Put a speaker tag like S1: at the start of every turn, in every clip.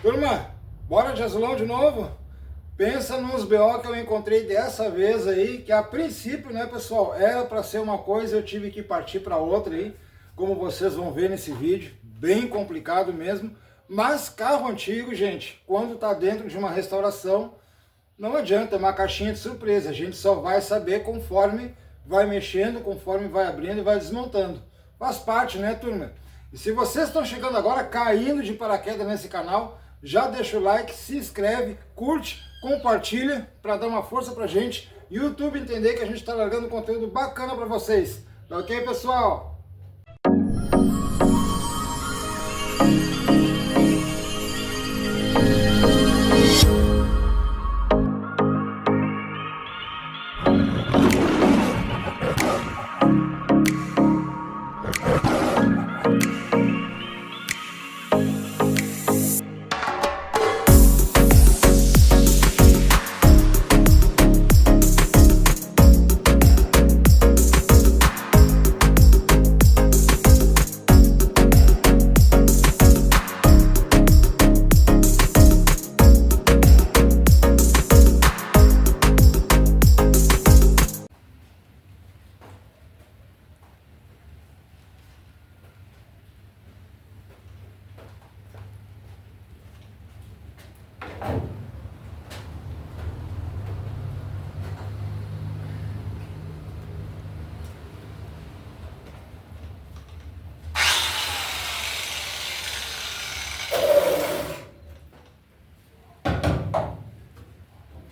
S1: Turma, bora de azulão de novo? Pensa nos BO que eu encontrei dessa vez aí, que a princípio, né, pessoal, era para ser uma coisa, eu tive que partir para outra aí, como vocês vão ver nesse vídeo, bem complicado mesmo. Mas carro antigo, gente, quando tá dentro de uma restauração, não adianta, é uma caixinha de surpresa, a gente só vai saber conforme vai mexendo, conforme vai abrindo e vai desmontando. Faz parte, né, turma? E se vocês estão chegando agora, caindo de paraquedas nesse canal, já deixa o like, se inscreve, curte, compartilha para dar uma força pra gente e o YouTube entender que a gente está largando conteúdo bacana para vocês. Tá ok, pessoal?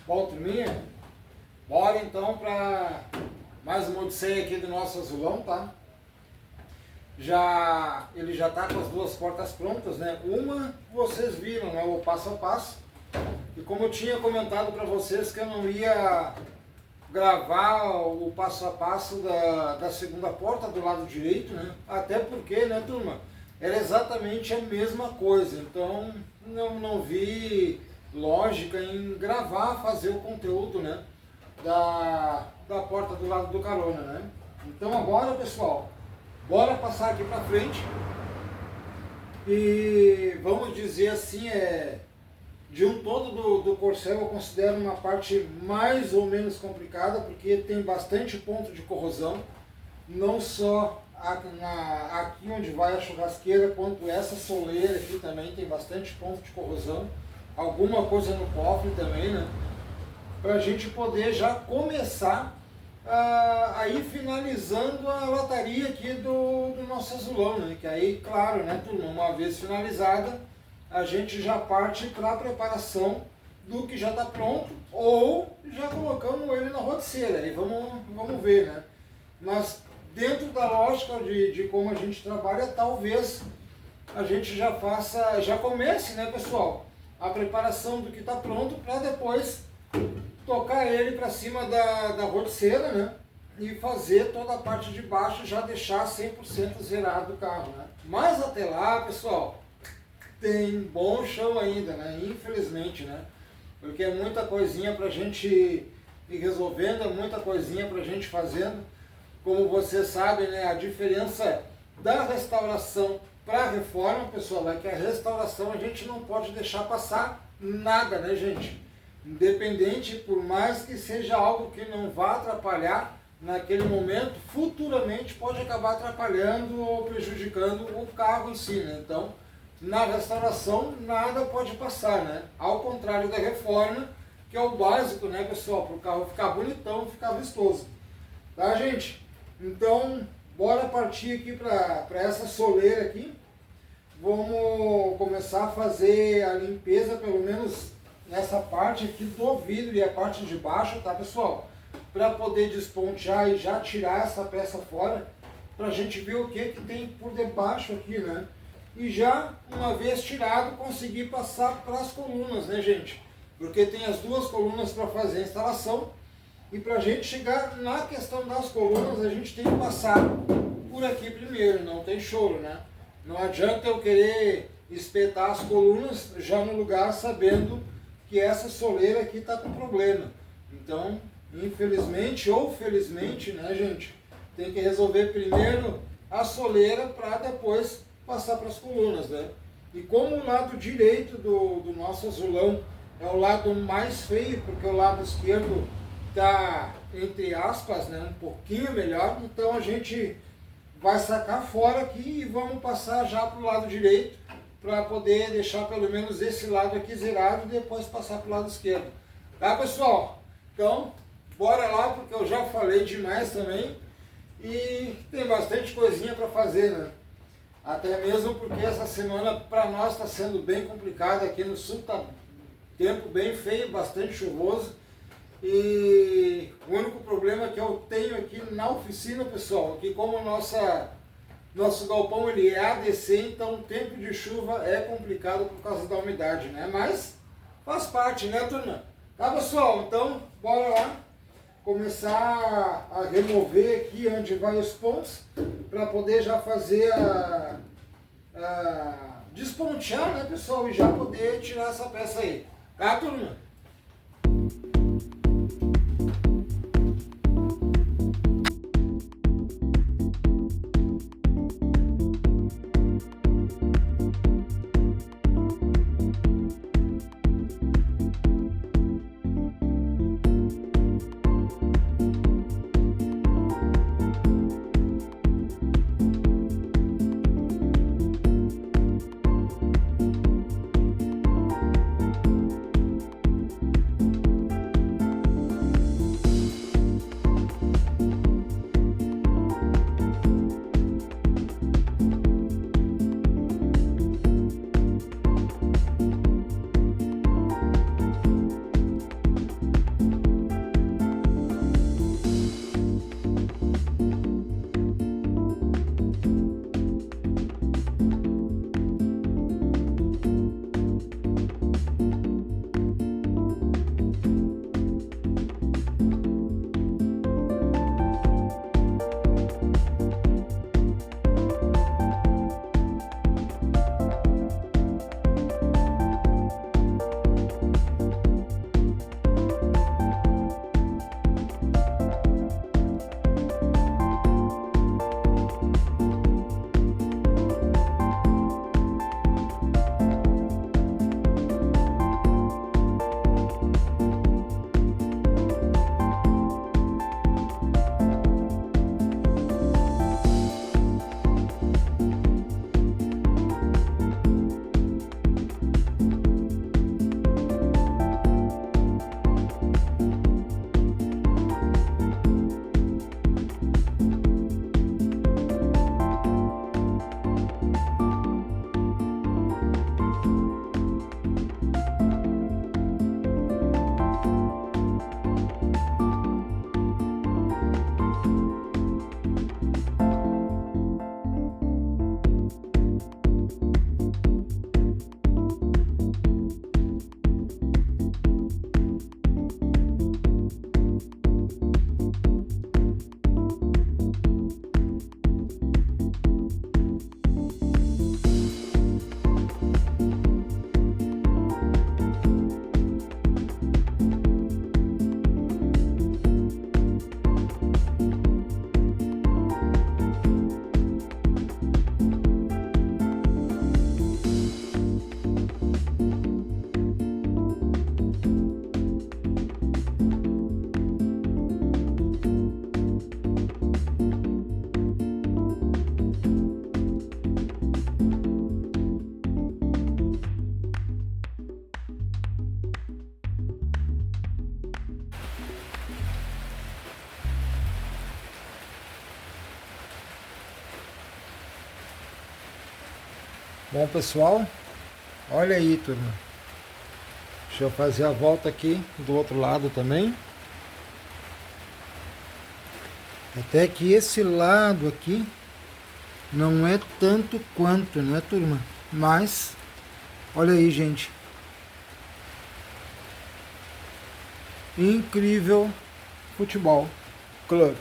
S1: Bom, turminha, bora então para mais uma odisseia aqui do nosso azulão, tá? Ele já tá com as duas portas prontas, né? Uma vocês viram, né? O passo a passo. E como eu tinha comentado para vocês que eu não ia gravar o passo a passo da segunda porta do lado direito, né? Até porque, né, turma? Era exatamente a mesma coisa. Então não vi lógica em gravar, fazer o conteúdo, né, da porta do lado do carona, né? Então agora, pessoal, bora passar aqui para frente e vamos dizer assim, de um todo do Corcel eu considero uma parte mais ou menos complicada, porque tem bastante ponto de corrosão, não só aqui onde vai a churrasqueira, quanto essa soleira aqui também tem bastante ponto de corrosão. Alguma coisa no cofre também, né? Para a gente poder já começar a ir finalizando a lataria aqui do nosso azulão, né? Que aí, claro, né, turma, uma vez finalizada, a gente já parte para a preparação do que já está pronto, ou já colocamos ele na roticeira, aí vamos ver, né? Mas dentro da lógica de como a gente trabalha, talvez a gente já comece, né, pessoal, a preparação do que está pronto para depois tocar ele para cima da roticeira, né? E fazer toda a parte de baixo, já deixar 100% zerado o carro, né? Mas até lá, pessoal, tem bom chão ainda, né? Infelizmente, né? Porque é muita coisinha para a gente ir resolvendo, é muita coisinha para a gente fazendo. Como vocês sabem, né? A diferença da restauração para a reforma, pessoal, é que a restauração a gente não pode deixar passar nada, né, gente? Independente, por mais que seja algo que não vá atrapalhar naquele momento, futuramente pode acabar atrapalhando ou prejudicando o carro em si, né? Então, na restauração, nada pode passar, né? Ao contrário da reforma, que é o básico, né, pessoal? Para o carro ficar bonitão, ficar vistoso. Tá, gente? Então, bora partir aqui para essa soleira aqui. Vamos começar a fazer a limpeza, pelo menos nessa parte aqui do vidro e a parte de baixo, tá, pessoal? Para poder despontear e já tirar essa peça fora, para a gente ver o que tem por debaixo aqui, né? E já, uma vez tirado, conseguir passar para as colunas, né, gente? Porque tem as duas colunas para fazer a instalação. E para a gente chegar na questão das colunas, a gente tem que passar por aqui primeiro, não tem choro, né? Não adianta eu querer espetar as colunas já no lugar sabendo que essa soleira aqui está com problema. Então, infelizmente ou felizmente, né, gente, tem que resolver primeiro a soleira para depois passar para as colunas, né? E como o lado direito do nosso azulão é o lado mais feio, porque o lado esquerdo está, entre aspas, né, um pouquinho melhor, então a gente vai sacar fora aqui e vamos passar já para o lado direito, para poder deixar pelo menos esse lado aqui zerado e depois passar para o lado esquerdo. Tá, pessoal? Então, bora lá, porque eu já falei demais também e tem bastante coisinha para fazer, né? Até mesmo porque essa semana para nós está sendo bem complicada. Aqui no sul está tempo bem feio, bastante chuvoso. E o único problema que eu tenho aqui na oficina, pessoal, é que como nosso galpão ele é ADC, então o tempo de chuva é complicado por causa da umidade, né? Mas faz parte, né, turma? Tá, pessoal? Então, bora lá começar a remover aqui onde vai os pontos, para poder já fazer despontear, né, pessoal, e já poder tirar essa peça aí. Tá, turma? Bom, pessoal, olha aí, turma. Deixa eu fazer a volta aqui do outro lado também. Até que esse lado aqui não é tanto quanto, né, turma? Mas, olha aí, gente. Incrível Futebol Clube.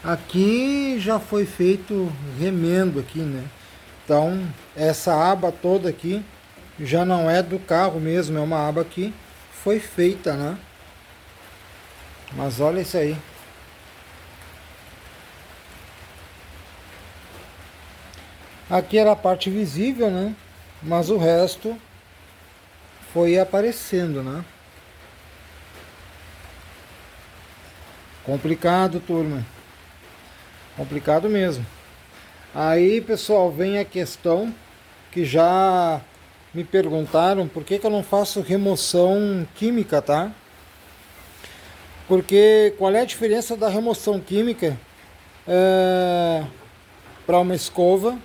S1: Aqui já foi feito remendo aqui, né? Então, essa aba toda aqui já não é do carro mesmo, é uma aba que foi feita, né? Mas olha isso aí. Aqui era a parte visível, né? Mas o resto foi aparecendo, né? Complicado, turma. Complicado mesmo. Aí, pessoal, vem a questão que já me perguntaram por que eu não faço remoção química, tá? Porque qual é a diferença da remoção química para uma escova,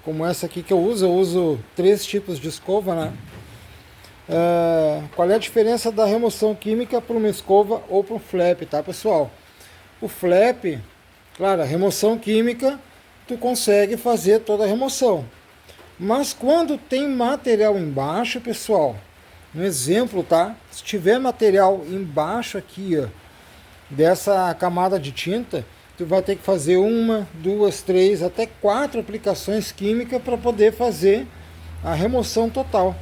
S1: como essa aqui que eu uso 3 tipos de escova, né? Qual é a diferença da remoção química para uma escova ou para um flap, tá, pessoal? O flap, claro, a remoção química, tu consegue fazer toda a remoção. Mas quando tem material embaixo, pessoal, um exemplo, tá? Se tiver material embaixo aqui, ó, dessa camada de tinta, tu vai ter que fazer 1, 2, 3, até 4 aplicações químicas para poder fazer a remoção total.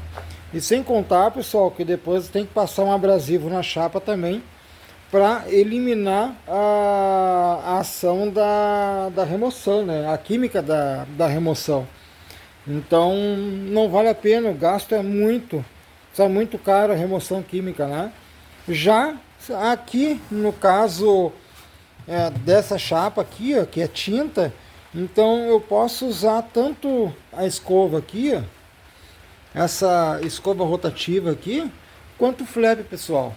S1: E sem contar, pessoal, que depois tem que passar um abrasivo na chapa também para eliminar a ação da remoção, né? A química da remoção. Então não vale a pena, o gasto é muito caro a remoção química, né? Já aqui no caso dessa chapa aqui, ó, que é tinta, então eu posso usar tanto a escova aqui, ó, essa escova rotativa aqui, quanto o flap, pessoal.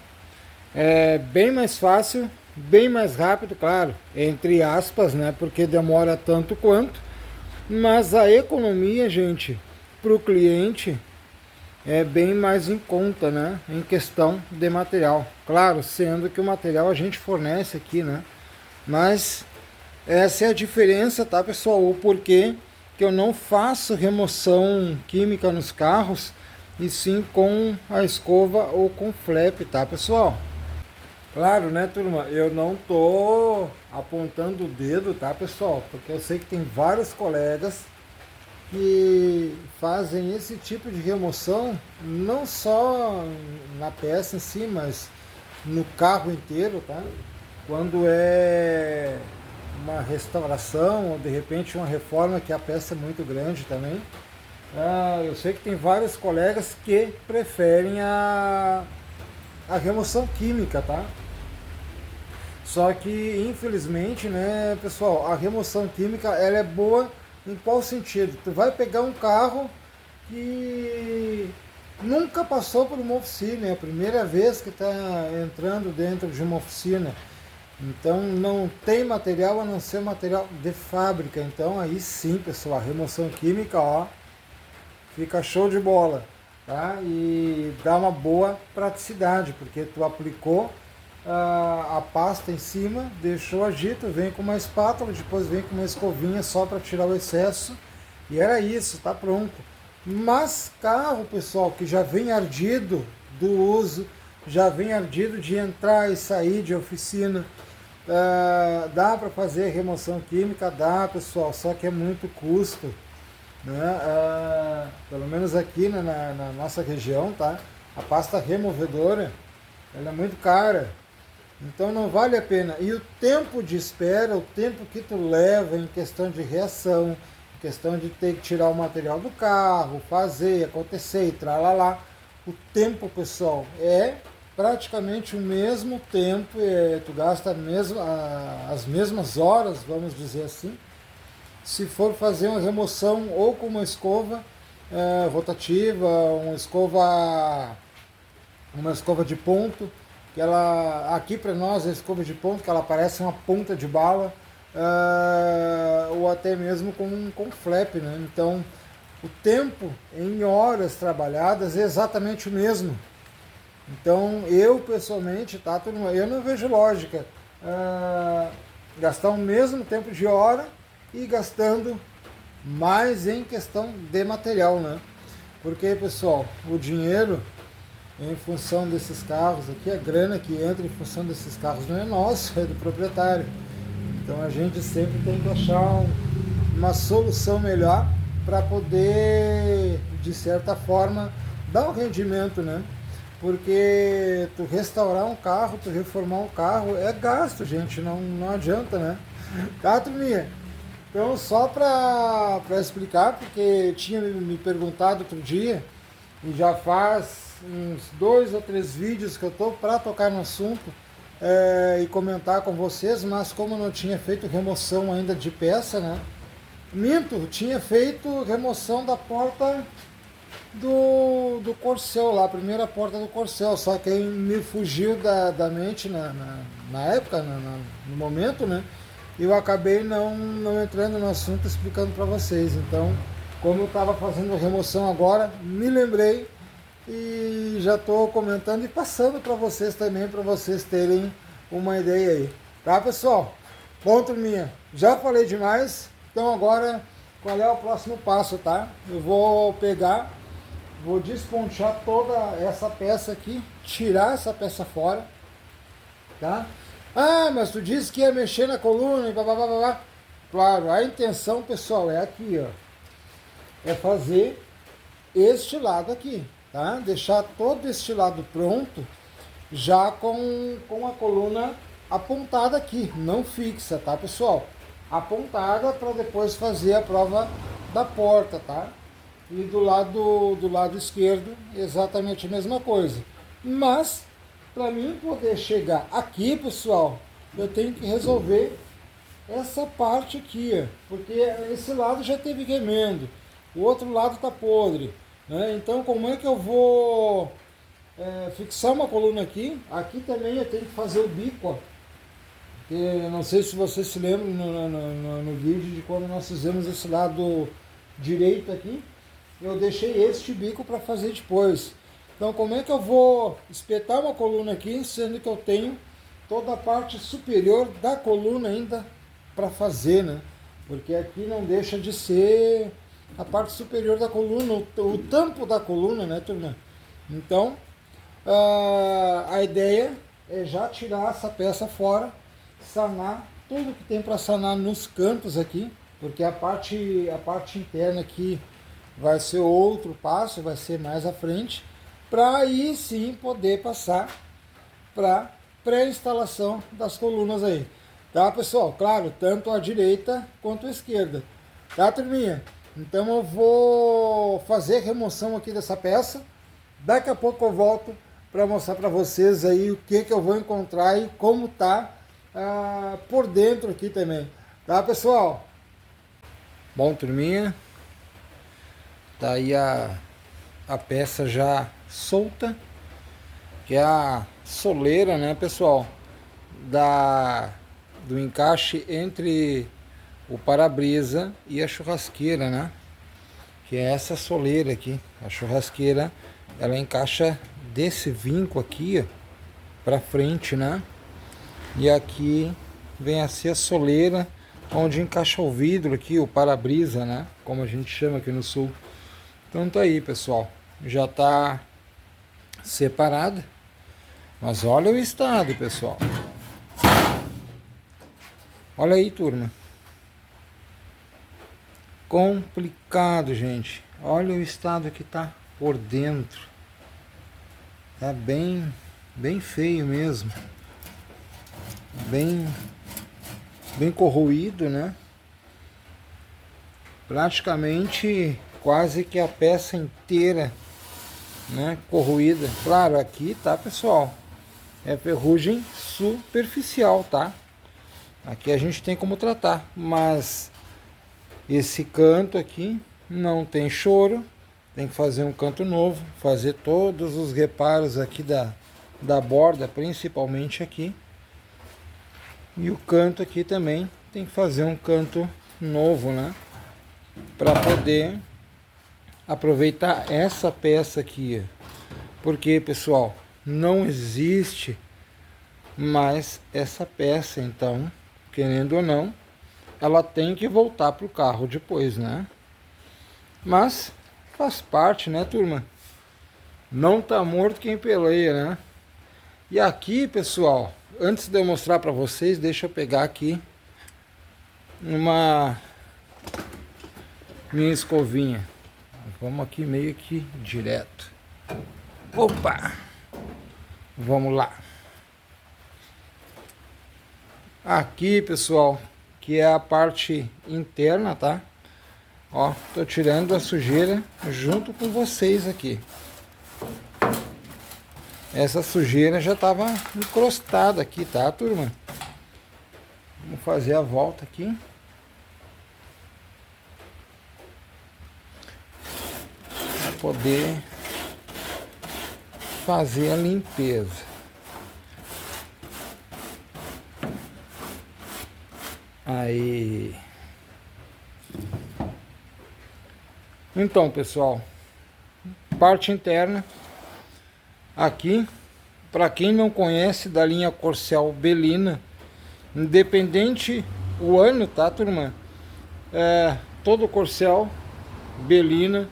S1: É bem mais fácil, bem mais rápido, claro, entre aspas, né? Porque demora tanto quanto, mas a economia, gente, para o cliente é bem mais em conta, né? Em questão de material. Claro, sendo que o material a gente fornece aqui, né? Mas essa é a diferença, tá, pessoal? O porquê que eu não faço remoção química nos carros, e sim com a escova ou com flap, tá, pessoal? Claro, né, turma? Eu não tô apontando o dedo, tá, pessoal? Porque eu sei que tem vários colegas que fazem esse tipo de remoção, não só na peça em si, mas no carro inteiro, tá? Quando é uma restauração ou de repente uma reforma que a peça é muito grande também. Eu sei que tem vários colegas que preferem a remoção química, tá? Só que, infelizmente, né, pessoal, a remoção química, ela é boa em qual sentido? Tu vai pegar um carro que nunca passou por uma oficina, é a primeira vez que está entrando dentro de uma oficina. Então não tem material a não ser material de fábrica. Então aí sim, pessoal, a remoção química, ó, fica show de bola, tá? E dá uma boa praticidade, porque tu aplicou a pasta em cima, deixou agir, tu vem com uma espátula, depois vem com uma escovinha só para tirar o excesso, e era isso, tá pronto. Mas carro, pessoal, que já vem ardido do uso, já vem ardido de entrar e sair de oficina, dá para fazer remoção química, dá, pessoal, só que é muito custo, né? Pelo menos aqui, né, na nossa região, tá? A pasta removedora, ela é muito cara, então não vale a pena. E o tempo de espera, o tempo que tu leva em questão de reação, questão de ter que tirar o material do carro, fazer, acontecer e tralalá, o tempo, pessoal, é praticamente o mesmo tempo, tu gasta as mesmas horas, vamos dizer assim, se for fazer uma remoção ou com uma escova rotativa, uma escova de ponto, que ela, aqui para nós, a escova de ponto, que ela parece uma ponta de bala, ou até mesmo com flap, né? Então, o tempo em horas trabalhadas é exatamente o mesmo. Então, eu pessoalmente, tá, eu não vejo lógica gastar o mesmo tempo de hora e gastando mais em questão de material, né? Porque, pessoal, o dinheiro em função desses carros aqui, a grana que entra em função desses carros não é nosso, é do proprietário. Então a gente sempre tem que achar uma solução melhor para poder, de certa forma, dar um rendimento, né? Porque tu restaurar um carro, tu reformar um carro é gasto, gente, não adianta, né? Tá, turminha? Então, só para explicar, porque tinha me perguntado outro dia, e já faz uns 2 ou 3 vídeos que eu tô para tocar no assunto e comentar com vocês, mas como eu não tinha feito remoção ainda de peça, né? Minto, tinha feito remoção da porta do Corcel lá, a primeira porta do Corcel, só que aí me fugiu da mente na época, no momento, né? E eu acabei não entrando no assunto explicando para vocês. Então, como eu estava fazendo remoção agora, me lembrei e já estou comentando e passando para vocês também, para vocês terem uma ideia aí. Tá, pessoal? Bom, turminha, já falei demais, então agora qual é o próximo passo, tá? Eu vou pegar, vou desponchar toda essa peça aqui, tirar essa peça fora, tá? Ah, mas tu disse que ia mexer na coluna e blá blá blá blá. Claro, a intenção, pessoal, é aqui, ó. É fazer este lado aqui, tá? Deixar todo este lado pronto, já com a coluna apontada aqui, não fixa, tá, pessoal? Apontada para depois fazer a prova da porta, tá? E do lado esquerdo, exatamente a mesma coisa. Mas, para mim poder chegar aqui, pessoal, eu tenho que resolver essa parte aqui, ó, porque esse lado já teve remendo, o outro lado está podre, né? Então, como é que eu vou fixar uma coluna aqui? Aqui também eu tenho que fazer o bico, ó. Eu não sei se vocês se lembram no vídeo de quando nós fizemos esse lado direito aqui, eu deixei este bico para fazer depois. Então, como é que eu vou espetar uma coluna aqui, sendo que eu tenho toda a parte superior da coluna ainda para fazer, né? Porque aqui não deixa de ser a parte superior da coluna, o tampo da coluna, né, turma? Então, a ideia é já tirar essa peça fora, sanar tudo que tem para sanar nos cantos aqui, porque a parte interna aqui vai ser outro passo, vai ser mais à frente, para aí sim poder passar para pré-instalação das colunas aí. Tá, pessoal? Claro, tanto a direita quanto a esquerda. Tá, turminha? Então eu vou fazer remoção aqui dessa peça. Daqui a pouco eu volto para mostrar para vocês aí o que eu vou encontrar e como tá por dentro aqui também. Tá, pessoal? Bom, turminha, tá aí a peça já solta, que é a soleira, né, pessoal, do encaixe entre o para-brisa e a churrasqueira, né, que é essa soleira aqui. A churrasqueira, ela encaixa desse vinco aqui, ó, pra frente, né, e aqui vem a ser a soleira, onde encaixa o vidro aqui, o para-brisa, né, como a gente chama aqui no sul. Então tá aí, pessoal, já tá separada, mas olha o estado, pessoal. Olha aí, turma. Complicado, gente. Olha o estado que tá por dentro. Tá bem feio mesmo. Bem corroído, né? Praticamente quase que a peça inteira, né, corroída. Claro, aqui tá, pessoal, é ferrugem superficial, tá? Aqui a gente tem como tratar, mas esse canto aqui não tem choro, tem que fazer um canto novo, fazer todos os reparos aqui da borda, principalmente aqui. E o canto aqui também tem que fazer um canto novo, né? Para poder aproveitar essa peça aqui. Porque, pessoal, não existe mais essa peça, então, querendo ou não, ela tem que voltar pro carro depois, né? Mas faz parte, né, turma? Não tá morto quem peleia, né? E aqui, pessoal, antes de eu mostrar para vocês, deixa eu pegar aqui minha escovinha. Vamos aqui meio que direto. Opa! Vamos lá. Aqui, pessoal, que é a parte interna, tá? Ó, tô tirando a sujeira junto com vocês aqui. Essa sujeira já tava encrostada aqui, tá, turma? Vamos fazer a volta aqui. Para poder fazer a limpeza. Aí. Então, pessoal, parte interna aqui, para quem não conhece da linha Corcel Belina, independente o ano, tá, turma? Todo Corcel Belina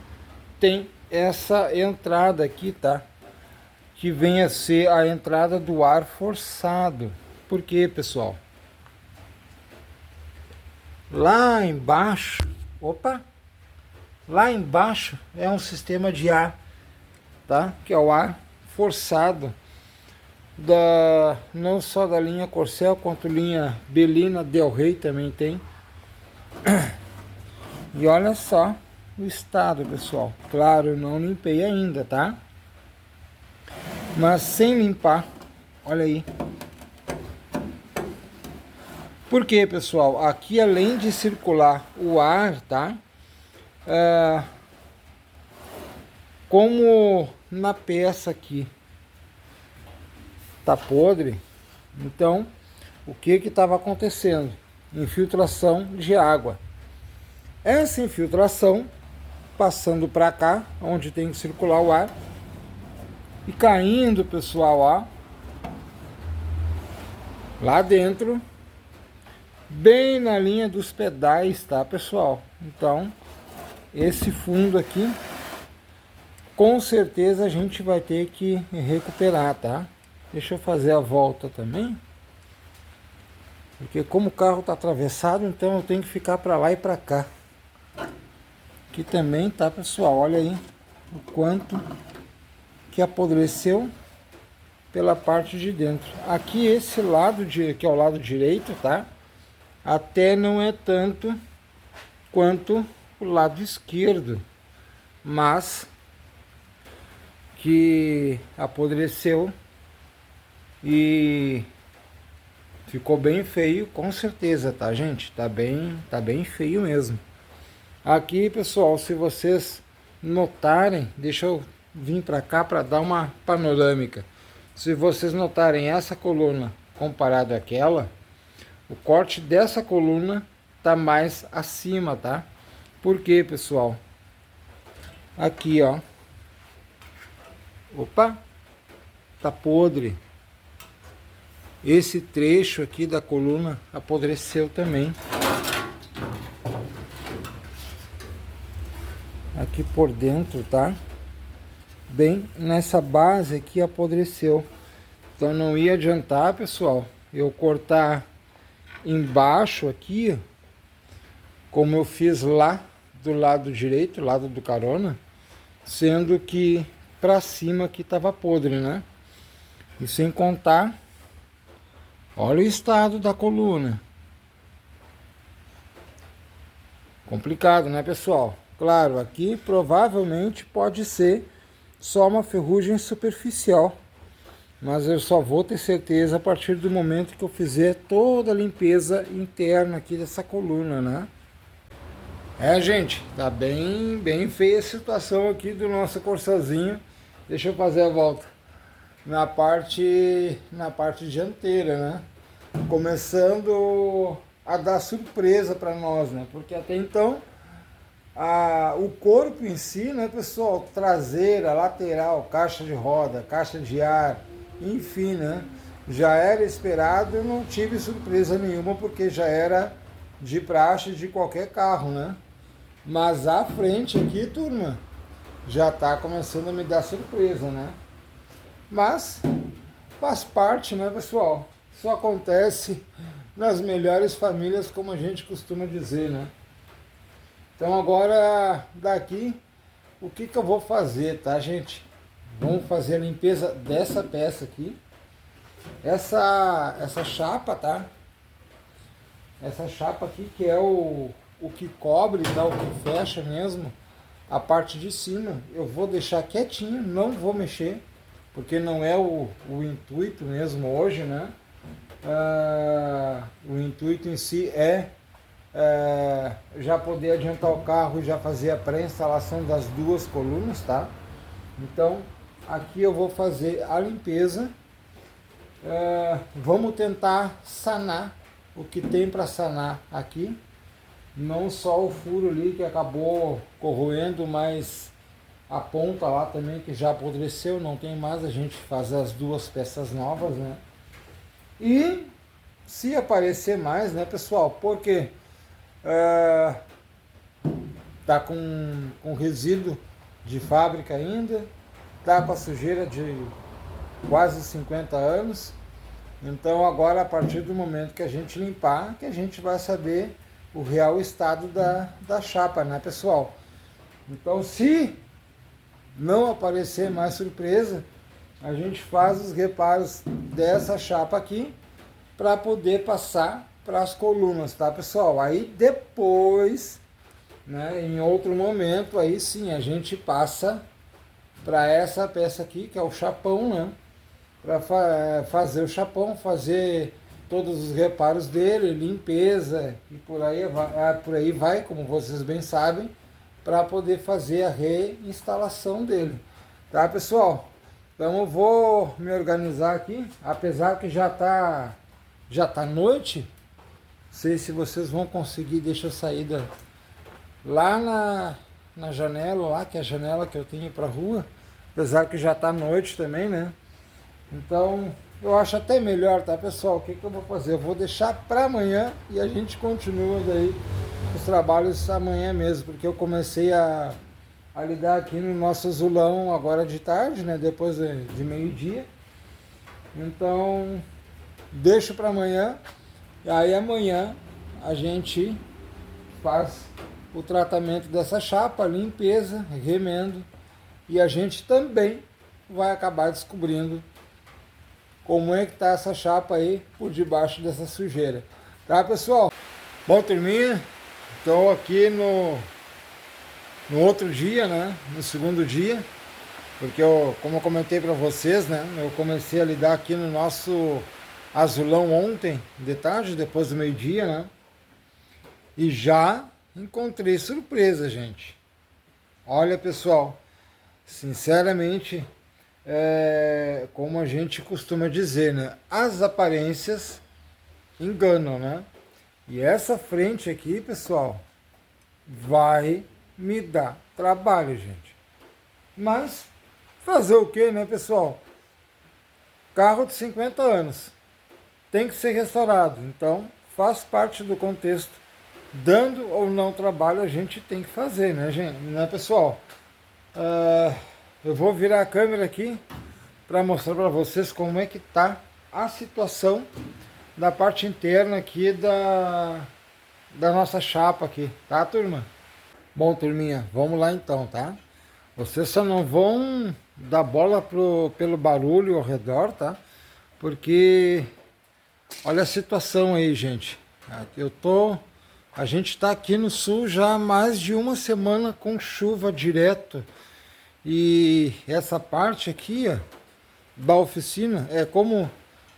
S1: tem essa entrada aqui, tá? Que vem a ser a entrada do ar forçado. Por quê, pessoal? Lá embaixo, lá embaixo é um sistema de ar, tá? Que é o ar forçado não só da linha Corcel, quanto linha Belina, Del Rey também tem. E olha só o estado, pessoal. Claro, eu não limpei ainda, tá? Mas sem limpar, olha aí. Por quê, pessoal? Aqui, além de circular o ar, tá? Como na peça aqui tá podre, então o que estava acontecendo? Infiltração de água. Essa infiltração passando para cá, onde tem que circular o ar, e caindo, pessoal, ó, lá dentro, bem na linha dos pedais, tá, pessoal? Então, esse fundo aqui, com certeza a gente vai ter que recuperar, tá? Deixa eu fazer a volta também. Porque como o carro tá atravessado, então eu tenho que ficar para lá e para cá. Aqui também, tá, pessoal? Olha aí o quanto que apodreceu pela parte de dentro. Aqui esse lado, que é o lado direito, tá? Até não é tanto quanto o lado esquerdo, mas que apodreceu e ficou bem feio, com certeza, tá, gente? Tá bem feio mesmo. Aqui, pessoal, se vocês notarem, deixa eu vir para cá para dar uma panorâmica. Se vocês notarem essa coluna comparado àquela, o corte dessa coluna tá mais acima, tá? Por quê, pessoal? Aqui, ó. Opa! Tá podre. Esse trecho aqui da coluna apodreceu também. Aqui por dentro, tá? Bem nessa base aqui apodreceu. Então não ia adiantar, pessoal, eu cortar embaixo aqui, como eu fiz lá do lado direito, lado do carona, sendo que pra cima aqui tava podre, né? E sem contar, olha o estado da coluna. Complicado, né, pessoal? Claro, aqui provavelmente pode ser só uma ferrugem superficial, mas eu só vou ter certeza a partir do momento que eu fizer toda a limpeza interna aqui dessa coluna, né? Gente, tá bem feia a situação aqui do nosso Corcelzinho. Deixa eu fazer a volta na parte dianteira, né? Começando a dar surpresa para nós, né? Porque até então o corpo em si, né, pessoal, traseira, lateral, caixa de roda, caixa de ar, enfim, né, já era esperado, eu não tive surpresa nenhuma, porque já era de praxe de qualquer carro, né, mas a frente aqui, turma, já tá começando a me dar surpresa, né, mas faz parte, né, pessoal, isso acontece nas melhores famílias, como a gente costuma dizer, né. Então agora daqui, o que eu vou fazer, tá, gente? Vamos fazer a limpeza dessa peça aqui. Essa chapa, tá? essa chapa aqui, que é o que cobre, tá? O que fecha mesmo a parte de cima. Eu vou deixar quietinho, não vou mexer, porque não é o intuito mesmo hoje, né? O intuito em si é já poder adiantar o carro e já fazer a pré-instalação das duas colunas, tá? Então, aqui eu vou fazer a limpeza. Vamos tentar sanar o que tem para sanar aqui. Não só o furo ali que acabou corroendo, mas a ponta lá também que já apodreceu, não tem mais. A gente faz as duas peças novas, né? E se aparecer mais, né, pessoal, porque tá com resíduo de fábrica ainda, tá com a sujeira de quase 50 anos. Então agora, a partir do momento que a gente limpar, que a gente vai saber o real estado da chapa, né, pessoal? Então, se não aparecer mais surpresa, a gente faz os reparos dessa chapa aqui para poder passar para as colunas, tá, pessoal? Aí depois, né, em outro momento, aí sim a gente passa para essa peça aqui, que é o chapão, né? Para fazer o chapão, fazer todos os reparos dele, limpeza e por aí vai, como vocês bem sabem, para poder fazer a reinstalação dele, tá, pessoal? Então eu vou me organizar aqui, apesar que já tá noite. Não sei se vocês vão conseguir. Deixa eu sair lá na janela, lá que é a janela que eu tenho para a rua, apesar que já tá noite também, né? Então eu acho até melhor, tá, pessoal? O que eu vou fazer? Eu vou deixar para amanhã e a gente continua daí os trabalhos amanhã mesmo, porque eu comecei a lidar aqui no nosso azulão agora de tarde, né? Depois de meio-dia. Então deixo para amanhã, e aí amanhã a gente faz o tratamento dessa chapa, limpeza, remendo, e a gente também vai acabar descobrindo como é que tá essa chapa aí por debaixo dessa sujeira, tá, pessoal? Bom, turminha, estou aqui no outro dia, né, no segundo dia, porque como eu comentei para vocês, né, eu comecei a lidar aqui no nosso azulão ontem de tarde, depois do meio-dia, né, e já encontrei surpresa, gente. Olha, pessoal, sinceramente, como a gente costuma dizer, né, as aparências enganam, né? E essa frente aqui, pessoal, vai me dar trabalho, gente. Mas fazer o que, né, pessoal? Carro de 50 anos tem que ser restaurado, então faz parte do contexto. Dando ou não trabalho, a gente tem que fazer, né, gente? Né, pessoal? Eu vou virar a câmera aqui para mostrar para vocês como é que tá a situação da parte interna aqui da nossa chapa aqui, tá, turma? Bom, turminha, vamos lá então, tá? Vocês só não vão dar bola pelo barulho ao redor, tá? Porque olha a situação aí, gente. A gente tá aqui no sul já há mais de uma semana com chuva direto. E essa parte aqui, ó, da oficina, como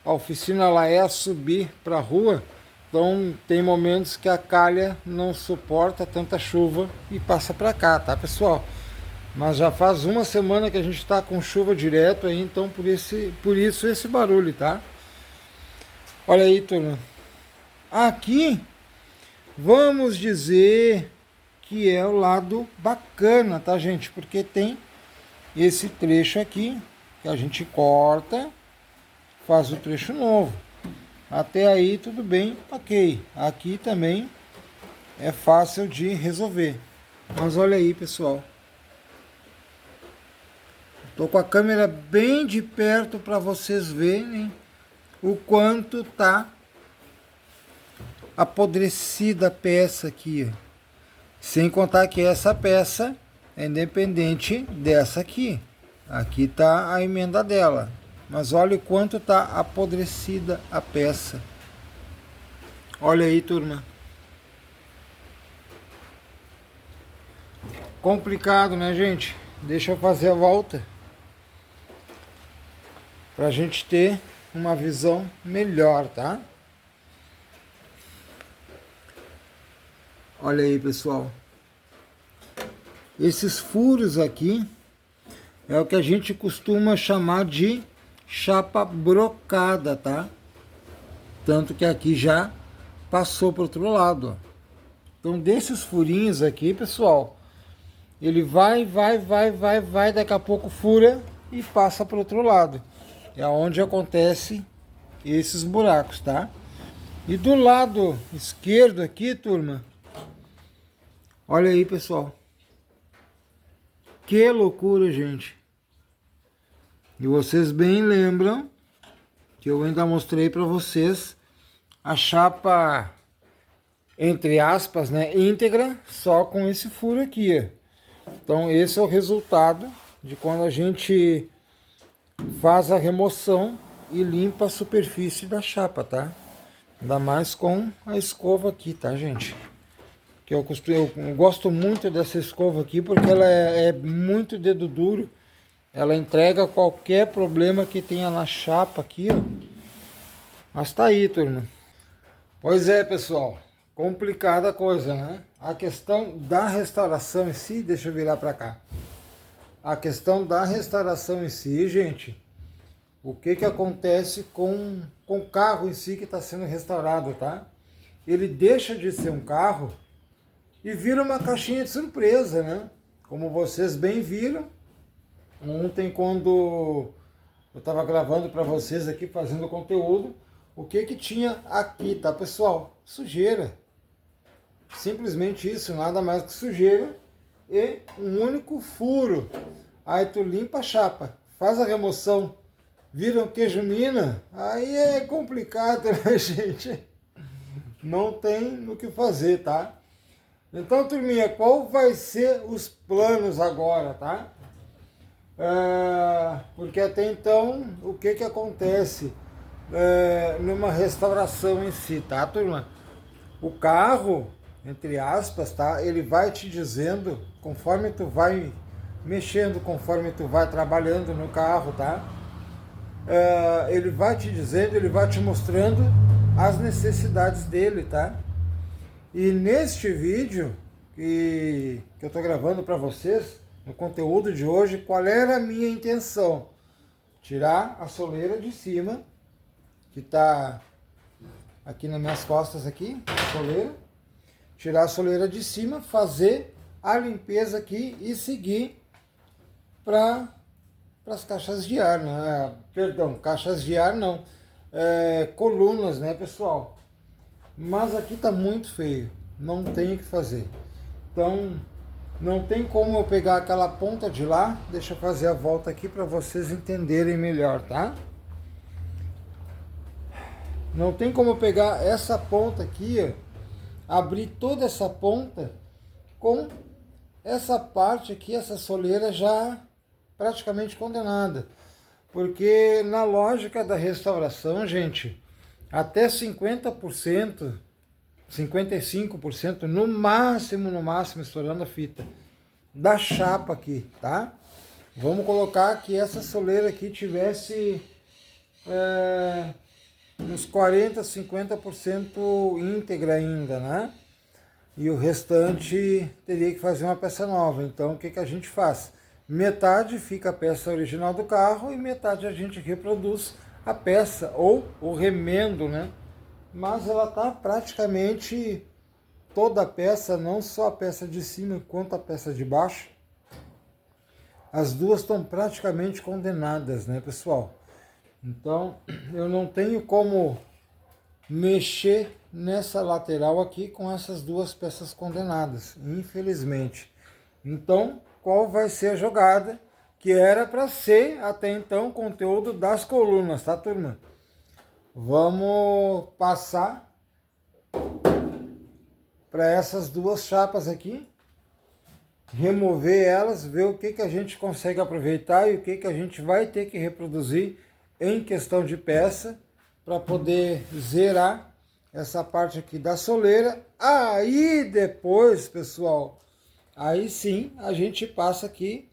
S1: a oficina ela é a subir para a rua, então tem momentos que a calha não suporta tanta chuva e passa para cá, tá, pessoal? Mas já faz uma semana que a gente está com chuva direto aí, então por isso esse barulho, tá? Olha aí, turma. Aqui, vamos dizer que é o lado bacana, tá, gente? Porque tem esse trecho aqui que a gente corta, faz o trecho novo. Até aí tudo bem, ok. Aqui também é fácil de resolver. Mas olha aí, pessoal. Tô com a câmera bem de perto para vocês verem o quanto tá apodrecida a peça aqui. Sem contar que essa peça é independente dessa aqui. Aqui tá a emenda dela. Mas olha o quanto tá apodrecida a peça. Olha aí, turma. Complicado, né, gente? Deixa eu fazer a volta pra gente ter uma visão melhor, tá? Olha aí, pessoal. Esses furos aqui é o que a gente costuma chamar de chapa brocada, tá? Tanto que aqui já passou para o outro lado, ó. Então, desses furinhos aqui, pessoal, ele vai, daqui a pouco fura e passa para o outro lado. É onde acontece esses buracos, tá? E do lado esquerdo aqui, turma, olha aí, pessoal. Que loucura, gente. E vocês bem lembram que eu ainda mostrei para vocês a chapa, entre aspas, né, íntegra, só com esse furo aqui, ó. Então esse é o resultado de quando a gente faz a remoção e limpa a superfície da chapa, tá? Ainda mais com a escova aqui, tá, gente? Que eu gosto muito dessa escova aqui porque ela é muito dedo duro. Ela entrega qualquer problema que tenha na chapa aqui, ó. Mas tá aí, turma. Pois é, pessoal. Complicada a coisa, né? A questão da restauração em si, deixa eu virar pra cá. A questão da restauração em si, gente, o que que acontece com o carro em si que está sendo restaurado, tá? Ele deixa de ser um carro e vira uma caixinha de surpresa, né? Como vocês bem viram, ontem quando eu estava gravando para vocês aqui, fazendo conteúdo, o que que tinha aqui, tá, pessoal? Sujeira. Simplesmente isso, nada mais que sujeira e um único furo. Aí tu limpa a chapa, faz a remoção, vira um queijo mina, aí é complicado, né, gente? Não tem o que fazer, tá? Então, turminha, qual vai ser os planos agora, tá? Porque até então, o que que acontece numa restauração em si, tá, turma? O carro, entre aspas, tá? Ele vai te dizendo, conforme tu vai mexendo, conforme tu vai trabalhando no carro, tá? Ele vai te dizendo, ele vai te mostrando as necessidades dele, tá? E neste vídeo que eu estou gravando para vocês, no conteúdo de hoje, qual era a minha intenção? Tirar a soleira de cima, que está aqui nas minhas costas aqui, a soleira. Tirar a soleira de cima, fazer a limpeza aqui e seguir para as caixas de ar, né? Perdão, caixas de ar não, colunas, né, pessoal? Mas aqui tá muito feio, não tem o que fazer. Então, não tem como eu pegar aquela ponta de lá. Deixa eu fazer a volta aqui para vocês entenderem melhor, tá? Não tem como eu pegar essa ponta aqui, ó, abrir toda essa ponta com essa parte aqui, essa soleira já praticamente condenada. Porque na lógica da restauração, gente, até 50%, 55% no máximo, estourando a fita, da chapa aqui, tá? Vamos colocar que essa soleira aqui tivesse uns 40, 50% íntegra ainda, né? E o restante teria que fazer uma peça nova. Então o que que a gente faz? Metade fica a peça original do carro e metade a gente reproduz a peça ou o remendo, né? Mas ela tá praticamente toda a peça, não só a peça de cima quanto a peça de baixo. As duas estão praticamente condenadas, né, pessoal? Então, eu não tenho como mexer nessa lateral aqui com essas duas peças condenadas, infelizmente. Então, qual vai ser a jogada? Que era para ser, até então, o conteúdo das colunas, tá, turma? Vamos passar para essas duas chapas aqui, remover elas, ver o que que a gente consegue aproveitar e o que que a gente vai ter que reproduzir em questão de peça para poder zerar essa parte aqui da soleira. Aí depois, pessoal, aí sim a gente passa aqui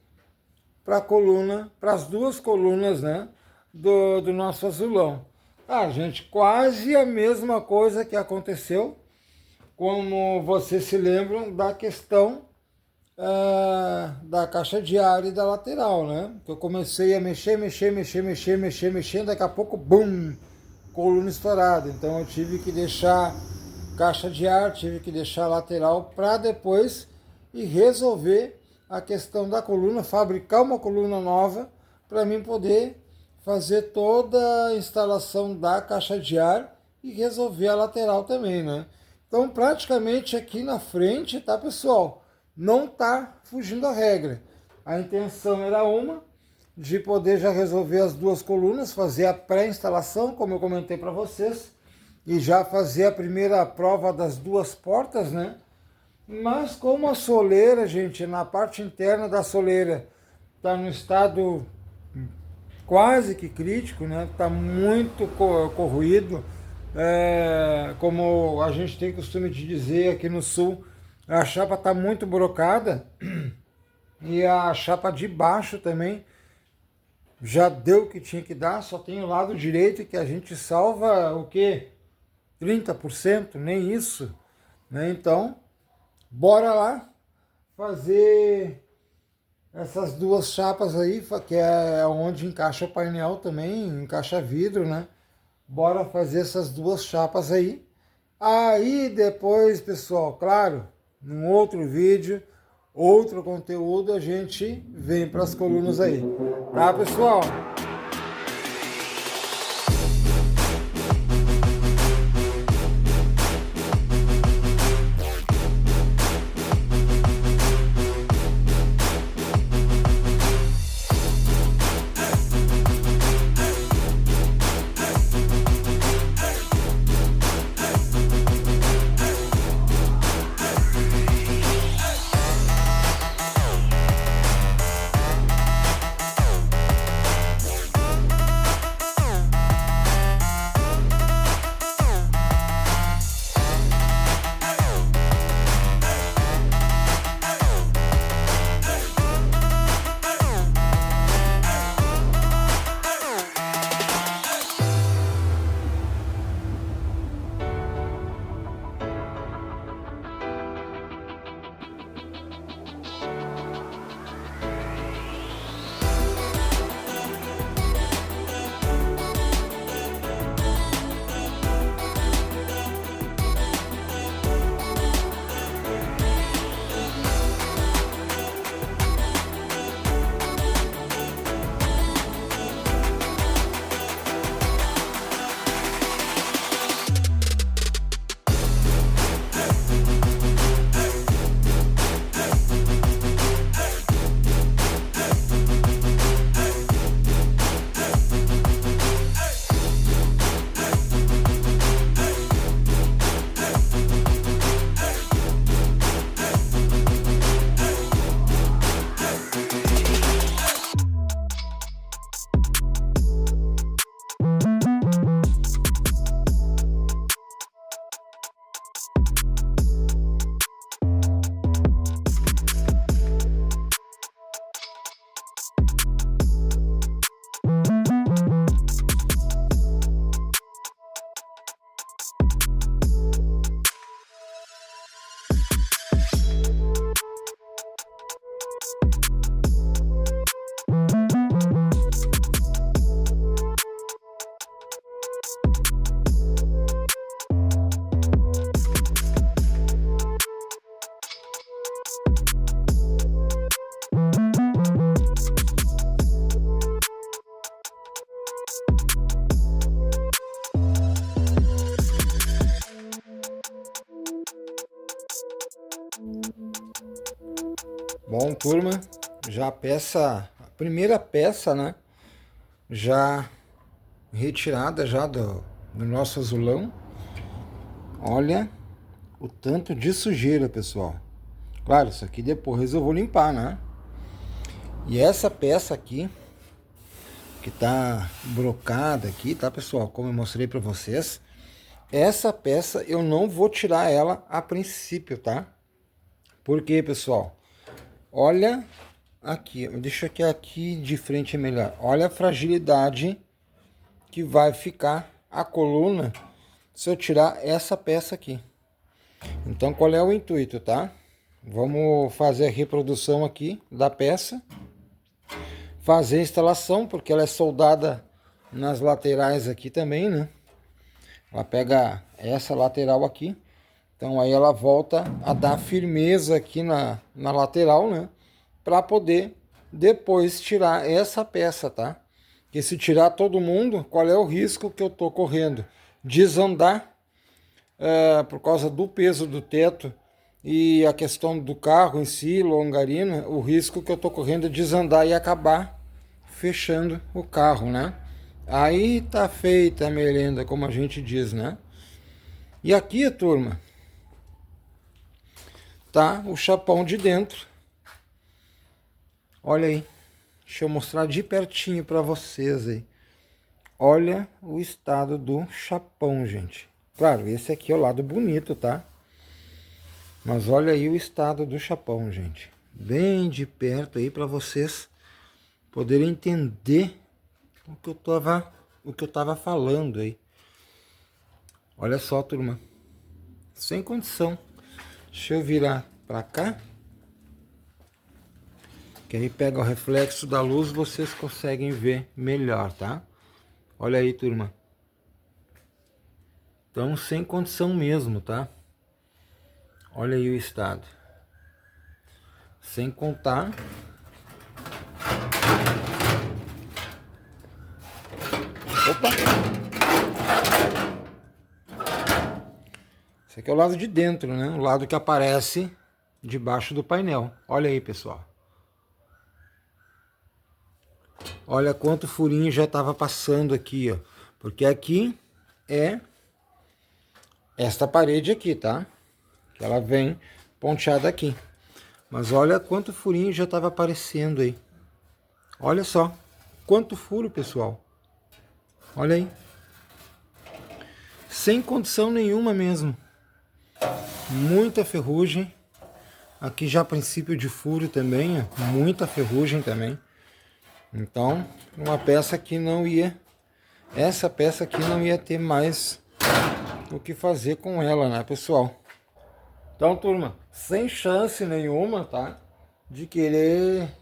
S1: para a coluna, para as duas colunas, né, do nosso azulão. Ah, gente, quase a mesma coisa que aconteceu, como vocês se lembram da questão da caixa de ar e da lateral, né? Que eu comecei a mexer, daqui a pouco, bum, coluna estourada. Então eu tive que deixar caixa de ar, tive que deixar lateral para depois e resolver a questão da coluna, fabricar uma coluna nova para mim poder fazer toda a instalação da caixa de ar e resolver a lateral também, né? Então praticamente aqui na frente, tá, pessoal? Não tá fugindo a regra. A intenção era uma, de poder já resolver as duas colunas, fazer a pré-instalação, como eu comentei para vocês, e já fazer a primeira prova das duas portas, né? Mas como a soleira, gente, na parte interna da soleira está no estado quase que crítico, né? Está muito corroído, como a gente tem costume de dizer aqui no sul, a chapa está muito brocada e a chapa de baixo também já deu o que tinha que dar, só tem o lado direito que a gente salva o quê? 30%, nem isso, né? Então, bora lá fazer essas duas chapas aí, que é onde encaixa o painel também, encaixa vidro, né? Bora fazer essas duas chapas aí. Aí depois, pessoal, claro, num outro vídeo, outro conteúdo, a gente vem para as colunas aí. Tá, pessoal? Bom, turma, já a primeira peça, né, já retirada já do nosso azulão. Olha o tanto de sujeira, pessoal. Claro, isso aqui depois eu vou limpar, né? E essa peça aqui, que tá brocada aqui, tá, pessoal? Como eu mostrei pra vocês, essa peça eu não vou tirar ela a princípio, tá? Porque, pessoal, olha aqui, deixa aqui de frente é melhor. Olha a fragilidade que vai ficar a coluna se eu tirar essa peça aqui. Então, qual é o intuito, tá? Vamos fazer a reprodução aqui da peça. Fazer a instalação, porque ela é soldada nas laterais aqui também, né? Ela pega essa lateral aqui. Então, aí ela volta a dar firmeza aqui na lateral, né? Para poder depois tirar essa peça, tá? Porque se tirar todo mundo, qual é o risco que eu tô correndo? Desandar por causa do peso do teto e a questão do carro em si, longarina, o risco que eu tô correndo é desandar e acabar fechando o carro, né? Aí tá feita a merenda, como a gente diz, né? E aqui, turma, tá o chapão de dentro. Olha aí, deixa eu mostrar de pertinho para vocês aí. Olha o estado do chapão, gente. Claro, esse aqui é o lado bonito, tá? Mas olha aí o estado do chapão, gente. Bem de perto aí para vocês poderem entender o que eu tava falando aí. Olha só, turma. Sem condição. Deixa eu virar para cá. Que aí pega o reflexo da luz, vocês conseguem ver melhor, tá? Olha aí, turma. Então, sem condição mesmo, tá? Olha aí o estado. Sem contar opa! Esse aqui é o lado de dentro, né? O lado que aparece debaixo do painel. Olha aí, pessoal. Olha quanto furinho já estava passando aqui, ó. Porque aqui é esta parede aqui, tá? Que ela vem ponteada aqui. Mas olha quanto furinho já estava aparecendo aí. Olha só. Quanto furo, pessoal. Olha aí. Sem condição nenhuma mesmo. Muita ferrugem. Aqui já princípio de furo também, ó. Muita ferrugem também. Então, uma peça que não ia... Essa peça aqui não ia ter mais o que fazer com ela, né, pessoal? Então, turma, sem chance nenhuma, tá? De querer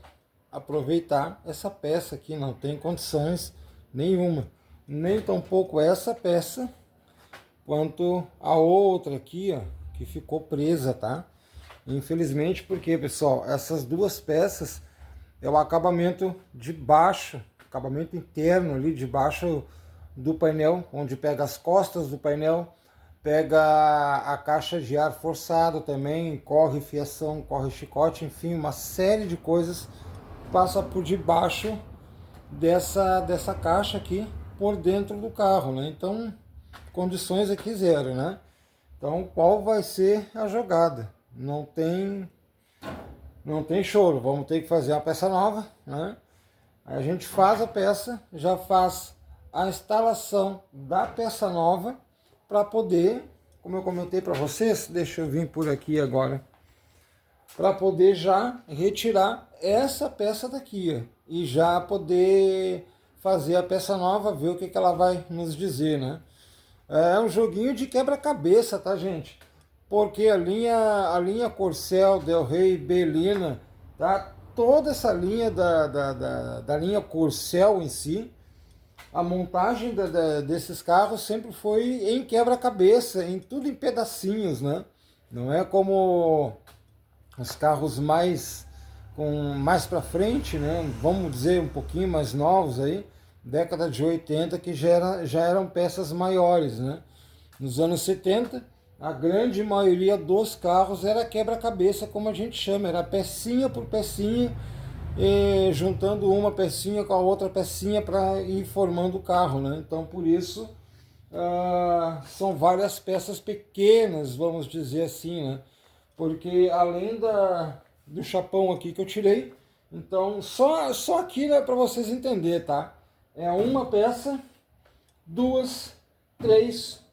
S1: aproveitar essa peça aqui. Não tem condições nenhuma. Nem tampouco essa peça, quanto a outra aqui, ó, que ficou presa, tá? Infelizmente, porque, pessoal, essas duas peças é o acabamento de baixo, acabamento interno ali de baixo do painel, onde pega as costas do painel, pega a caixa de ar forçado também, corre fiação, corre chicote, enfim, uma série de coisas passa por debaixo dessa caixa aqui, por dentro do carro, né? Então, condições aqui zero, né? Então, qual vai ser a jogada? Não tem choro, vamos ter que fazer uma peça nova, né? Aí a gente faz a peça, já faz a instalação da peça nova para poder, como eu comentei para vocês, deixa eu vir por aqui agora, para poder já retirar essa peça daqui, ó, e já poder fazer a peça nova, ver o que ela vai nos dizer, né? É um joguinho de quebra-cabeça, tá, gente? Porque a linha Corcel, Del Rey, Bellina, tá? Toda essa linha da linha Corcel em si, a montagem desses carros sempre foi em quebra-cabeça, em tudo em pedacinhos, né? Não é como os carros mais para frente, né? Vamos dizer um pouquinho mais novos aí, década de 80, que já eram peças maiores, né? Nos anos 70, a grande maioria dos carros era quebra-cabeça, como a gente chama, era pecinha por pecinha, juntando uma pecinha com a outra pecinha para ir formando o carro, né? Então, por isso, são várias peças pequenas, vamos dizer assim, né? Porque além do chapão aqui que eu tirei, então só aqui, né, para vocês entenderem, tá? É uma peça, duas, três,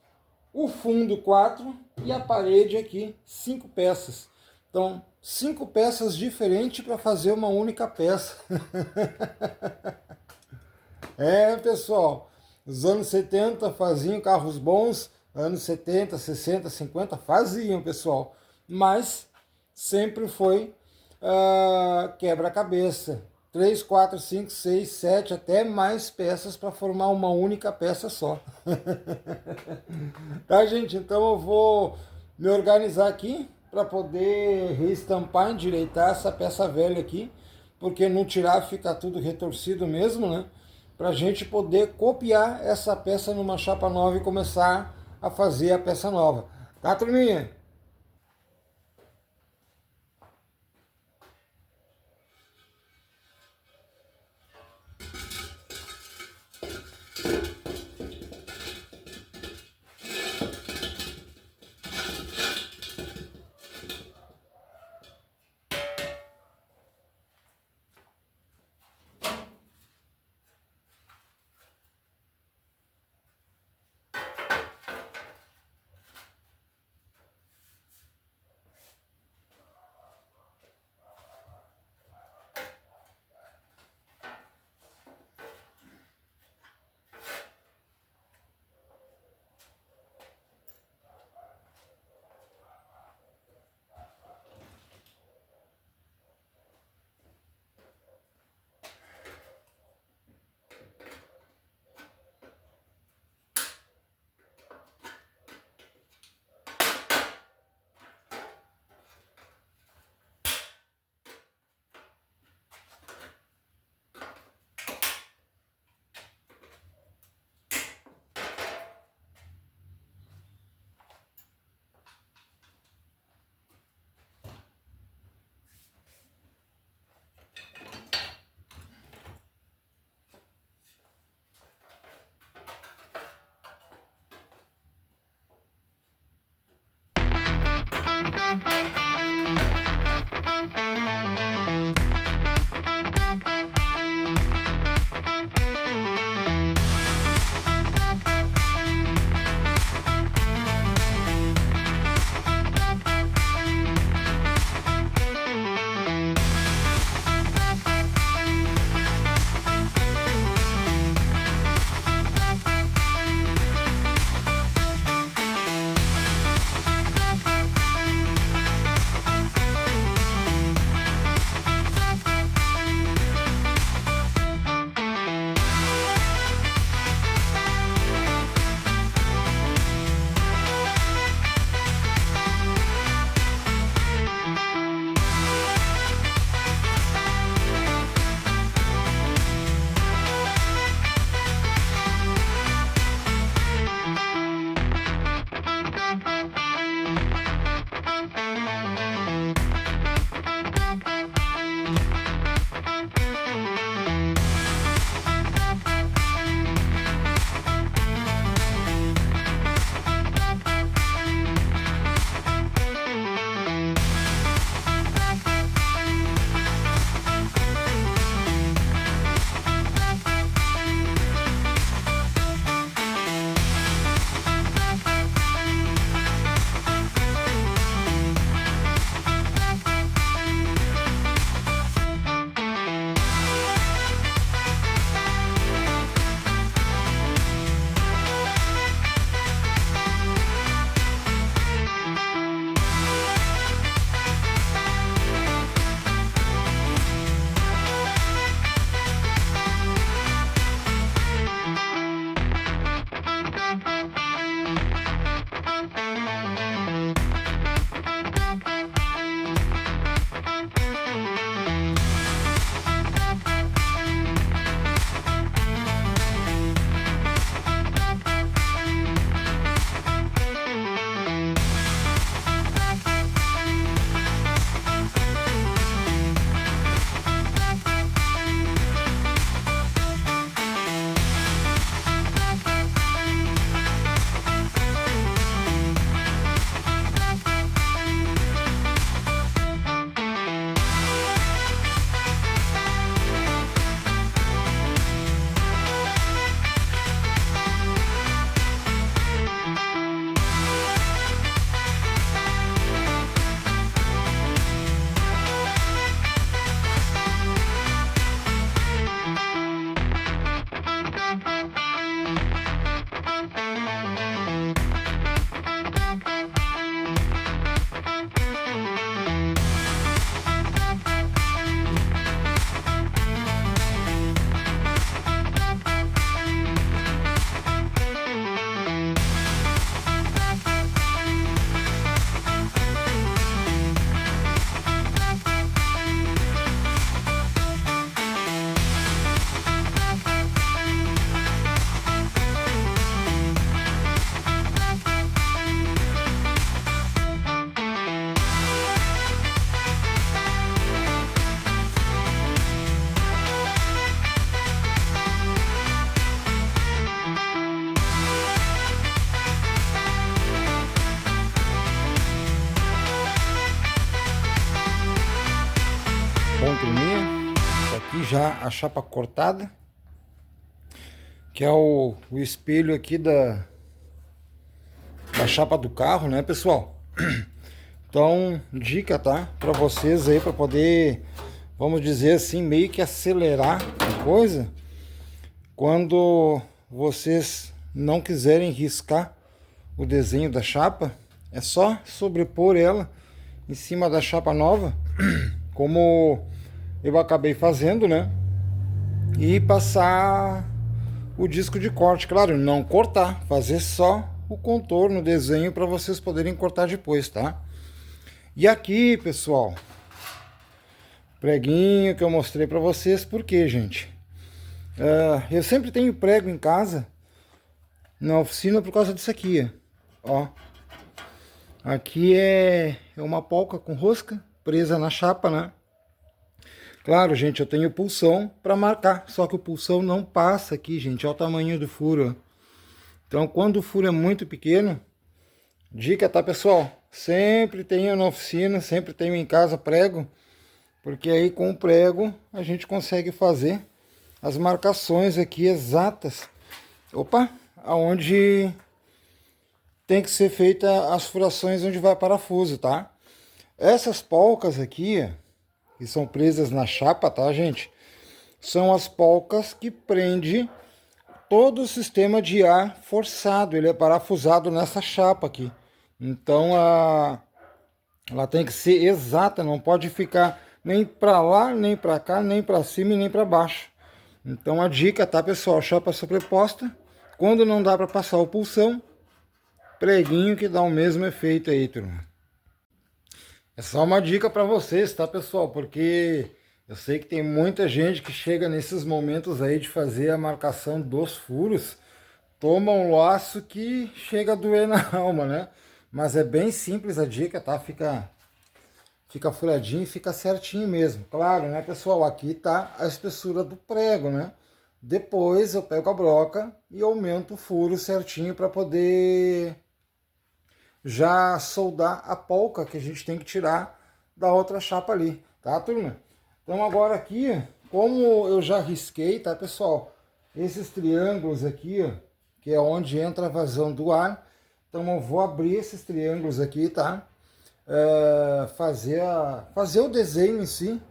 S1: o fundo 4 e a parede aqui 5 peças. Então, 5 peças diferentes para fazer uma única peça. É, pessoal, os anos 70 faziam carros bons, anos 70, 60, 50 faziam, pessoal, mas sempre foi quebra-cabeça. 3, 4, 5, 6, 7, até mais peças para formar uma única peça só. Tá, gente? Então eu vou me organizar aqui para poder reestampar, endireitar essa peça velha aqui, porque não tirar fica tudo retorcido mesmo, né? Para a gente poder copiar essa peça numa chapa nova e começar a fazer a peça nova. Tá, turminha? já a chapa cortada, que é o espelho aqui da chapa do carro, né, pessoal? Então, dica, tá? Para vocês aí, para poder, vamos dizer assim, meio que acelerar a coisa. Quando vocês não quiserem riscar o desenho da chapa, é só sobrepor ela em cima da chapa nova, como eu acabei fazendo, né? E passar o disco de corte, claro, não cortar, fazer só o contorno, o desenho, para vocês poderem cortar depois, tá? E aqui, pessoal, preguinho que eu mostrei para vocês, por quê, gente? Eu sempre tenho prego em casa, na oficina, por causa disso aqui, ó. Aqui é uma polca com rosca presa na chapa, né? Claro, gente, eu tenho pulsão para marcar, só que o pulsão não passa aqui, gente, olha o tamanho do furo, ó. Então, quando o furo é muito pequeno, dica, tá, pessoal? Sempre tenho na oficina, sempre tenho em casa prego, porque aí com o prego a gente consegue fazer as marcações aqui exatas, opa, aonde tem que ser feita as furações onde vai parafuso, tá? Essas polcas aqui, que são presas na chapa, tá, gente? São as polcas que prende todo o sistema de ar forçado, ele é parafusado nessa chapa aqui. Então ela tem que ser exata, não pode ficar nem para lá, nem para cá, nem para cima e nem para baixo. Então a dica, tá, pessoal? Chapa sobreposta. Quando não dá para passar o pulsão, preguinho que dá o mesmo efeito aí, turma. É só uma dica para vocês, tá, pessoal? Porque eu sei que tem muita gente que chega nesses momentos aí de fazer a marcação dos furos, toma um laço que chega a doer na alma, né? Mas é bem simples a dica, tá? Fica furadinho e fica certinho mesmo. Claro, né, pessoal? Aqui tá a espessura do prego, né? Depois eu pego a broca e aumento o furo certinho para poder já soldar a polca que a gente tem que tirar da outra chapa ali, tá, turma? Então agora aqui, como eu já risquei, tá, pessoal? Esses triângulos aqui, ó, que é onde entra a vazão do ar. Então eu vou abrir esses triângulos aqui, tá? Fazer o desenho em si.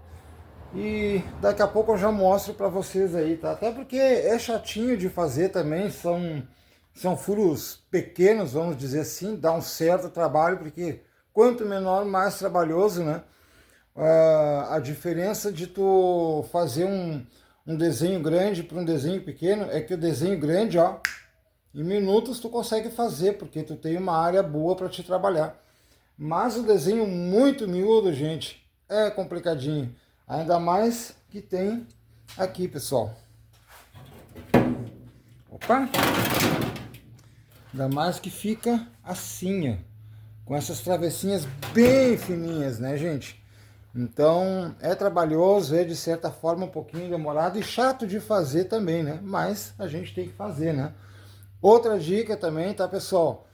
S1: E daqui a pouco eu já mostro para vocês aí, tá? Até porque é chatinho de fazer também, são furos pequenos, vamos dizer assim, dá um certo trabalho, porque quanto menor, mais trabalhoso, né? A diferença de tu fazer um desenho grande para um desenho pequeno é que o desenho grande, ó, em minutos tu consegue fazer, porque tu tem uma área boa para te trabalhar. Mas o desenho muito miúdo, gente, é complicadinho. Ainda mais que tem aqui, pessoal. Opa! Ainda mais que fica assim, ó, com essas travessinhas bem fininhas, né, gente? Então, é trabalhoso, é de certa forma um pouquinho demorado e chato de fazer também, né? Mas a gente tem que fazer, né? Outra dica também, tá, pessoal?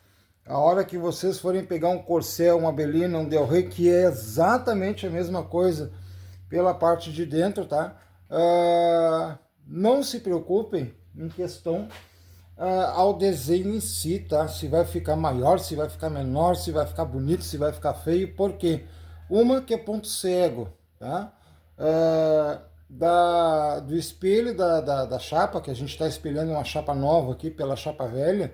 S1: A hora que vocês forem pegar um Corcel, uma Belina, um Del Rey, que é exatamente a mesma coisa pela parte de dentro, tá? Não se preocupem em questão ao desenho em si, tá? Se vai ficar maior, se vai ficar menor, se vai ficar bonito, se vai ficar feio, por quê? Uma que é ponto cego, tá? Do espelho da chapa, que a gente está espelhando uma chapa nova aqui pela chapa velha,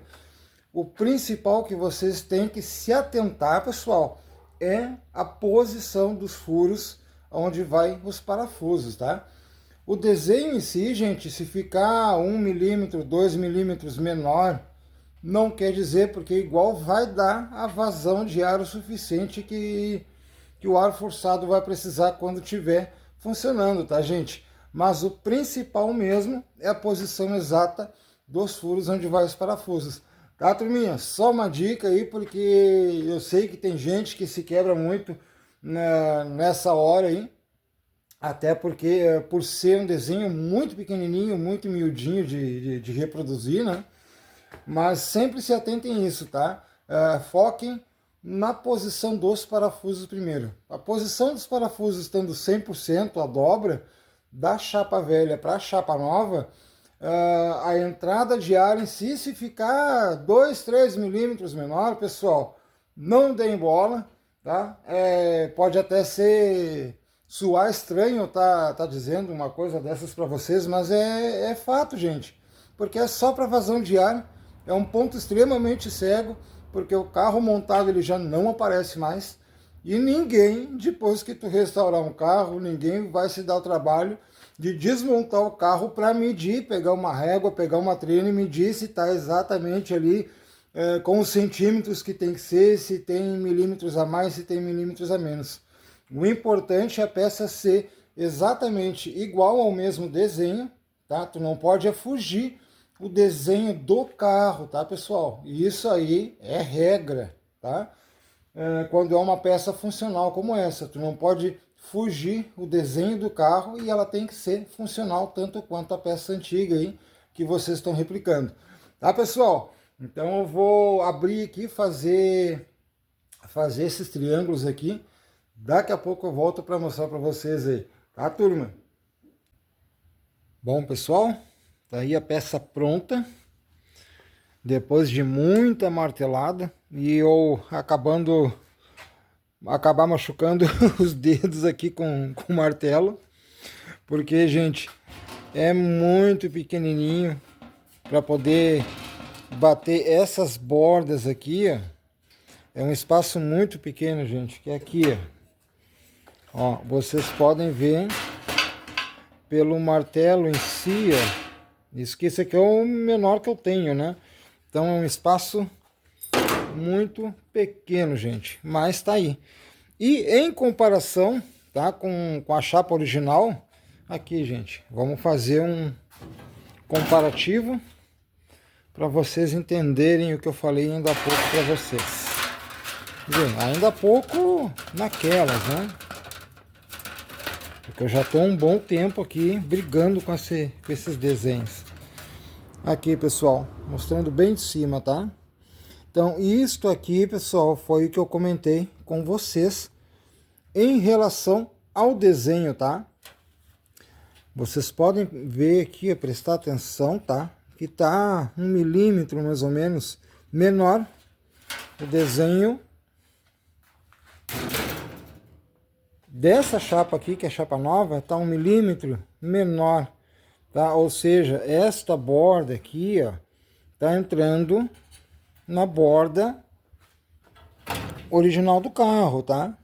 S1: o principal que vocês têm que se atentar, pessoal, é a posição dos furos onde vai os parafusos, tá? O desenho em si, gente, se ficar 1 milímetro, 2 milímetros menor, não quer dizer, porque igual vai dar a vazão de ar o suficiente que o ar forçado vai precisar quando estiver funcionando, tá, gente? Mas o principal mesmo é a posição exata dos furos onde vai os parafusos. Tá, turminha? Só uma dica aí, porque eu sei que tem gente que se quebra muito nessa hora aí. Até porque, por ser um desenho muito pequenininho, muito miudinho de reproduzir, né? Mas sempre se atentem a isso, tá? Foquem na posição dos parafusos primeiro. A posição dos parafusos estando 100% a dobra, da chapa velha para a chapa nova, a entrada de ar em si, se ficar 2, 3 milímetros menor, pessoal, não deem bola, tá? Pode até soar estranho tá dizendo uma coisa dessas para vocês, mas é fato, gente, porque é só para vazão de ar, é um ponto extremamente cego, porque o carro montado ele já não aparece mais, e ninguém, depois que tu restaurar um carro, ninguém vai se dar o trabalho de desmontar o carro para medir, pegar uma régua, pegar uma trena e medir se está exatamente ali com os centímetros que tem que ser, se tem milímetros a mais, se tem milímetros a menos. O importante é a peça ser exatamente igual ao mesmo desenho, tá? Tu não pode fugir o desenho do carro, tá, pessoal? E isso aí é regra, tá? Quando é uma peça funcional como essa, tu não pode fugir o desenho do carro e ela tem que ser funcional tanto quanto a peça antiga aí que vocês estão replicando. Tá, pessoal? Então eu vou abrir aqui, fazer esses triângulos aqui. Daqui a pouco eu volto para mostrar para vocês aí. Tá, turma? Bom, pessoal, tá aí a peça pronta. Depois de muita martelada e eu acabar machucando os dedos aqui com o martelo, porque, gente, é muito pequenininho para poder bater essas bordas aqui, ó. É um espaço muito pequeno, gente, que é aqui, ó, vocês podem ver pelo martelo em si, ó. Isso que esse aqui é o menor que eu tenho, né? Então é um espaço muito pequeno, gente, mas tá aí. E em comparação, tá, com a chapa original, aqui, gente, vamos fazer um comparativo para vocês entenderem o que eu falei ainda há pouco para vocês. Ainda há pouco naquelas, né? Porque eu já estou um bom tempo aqui brigando com esses desenhos. Aqui, pessoal, mostrando bem de cima, tá? Então, isto aqui, pessoal, foi o que eu comentei com vocês em relação ao desenho, tá? Vocês podem ver aqui, prestar atenção, tá? Que tá 1 milímetro mais ou menos menor o desenho dessa chapa aqui, que é a chapa nova, tá 1 milímetro menor, tá? Ou seja, esta borda aqui, ó, tá entrando na borda original do carro, tá?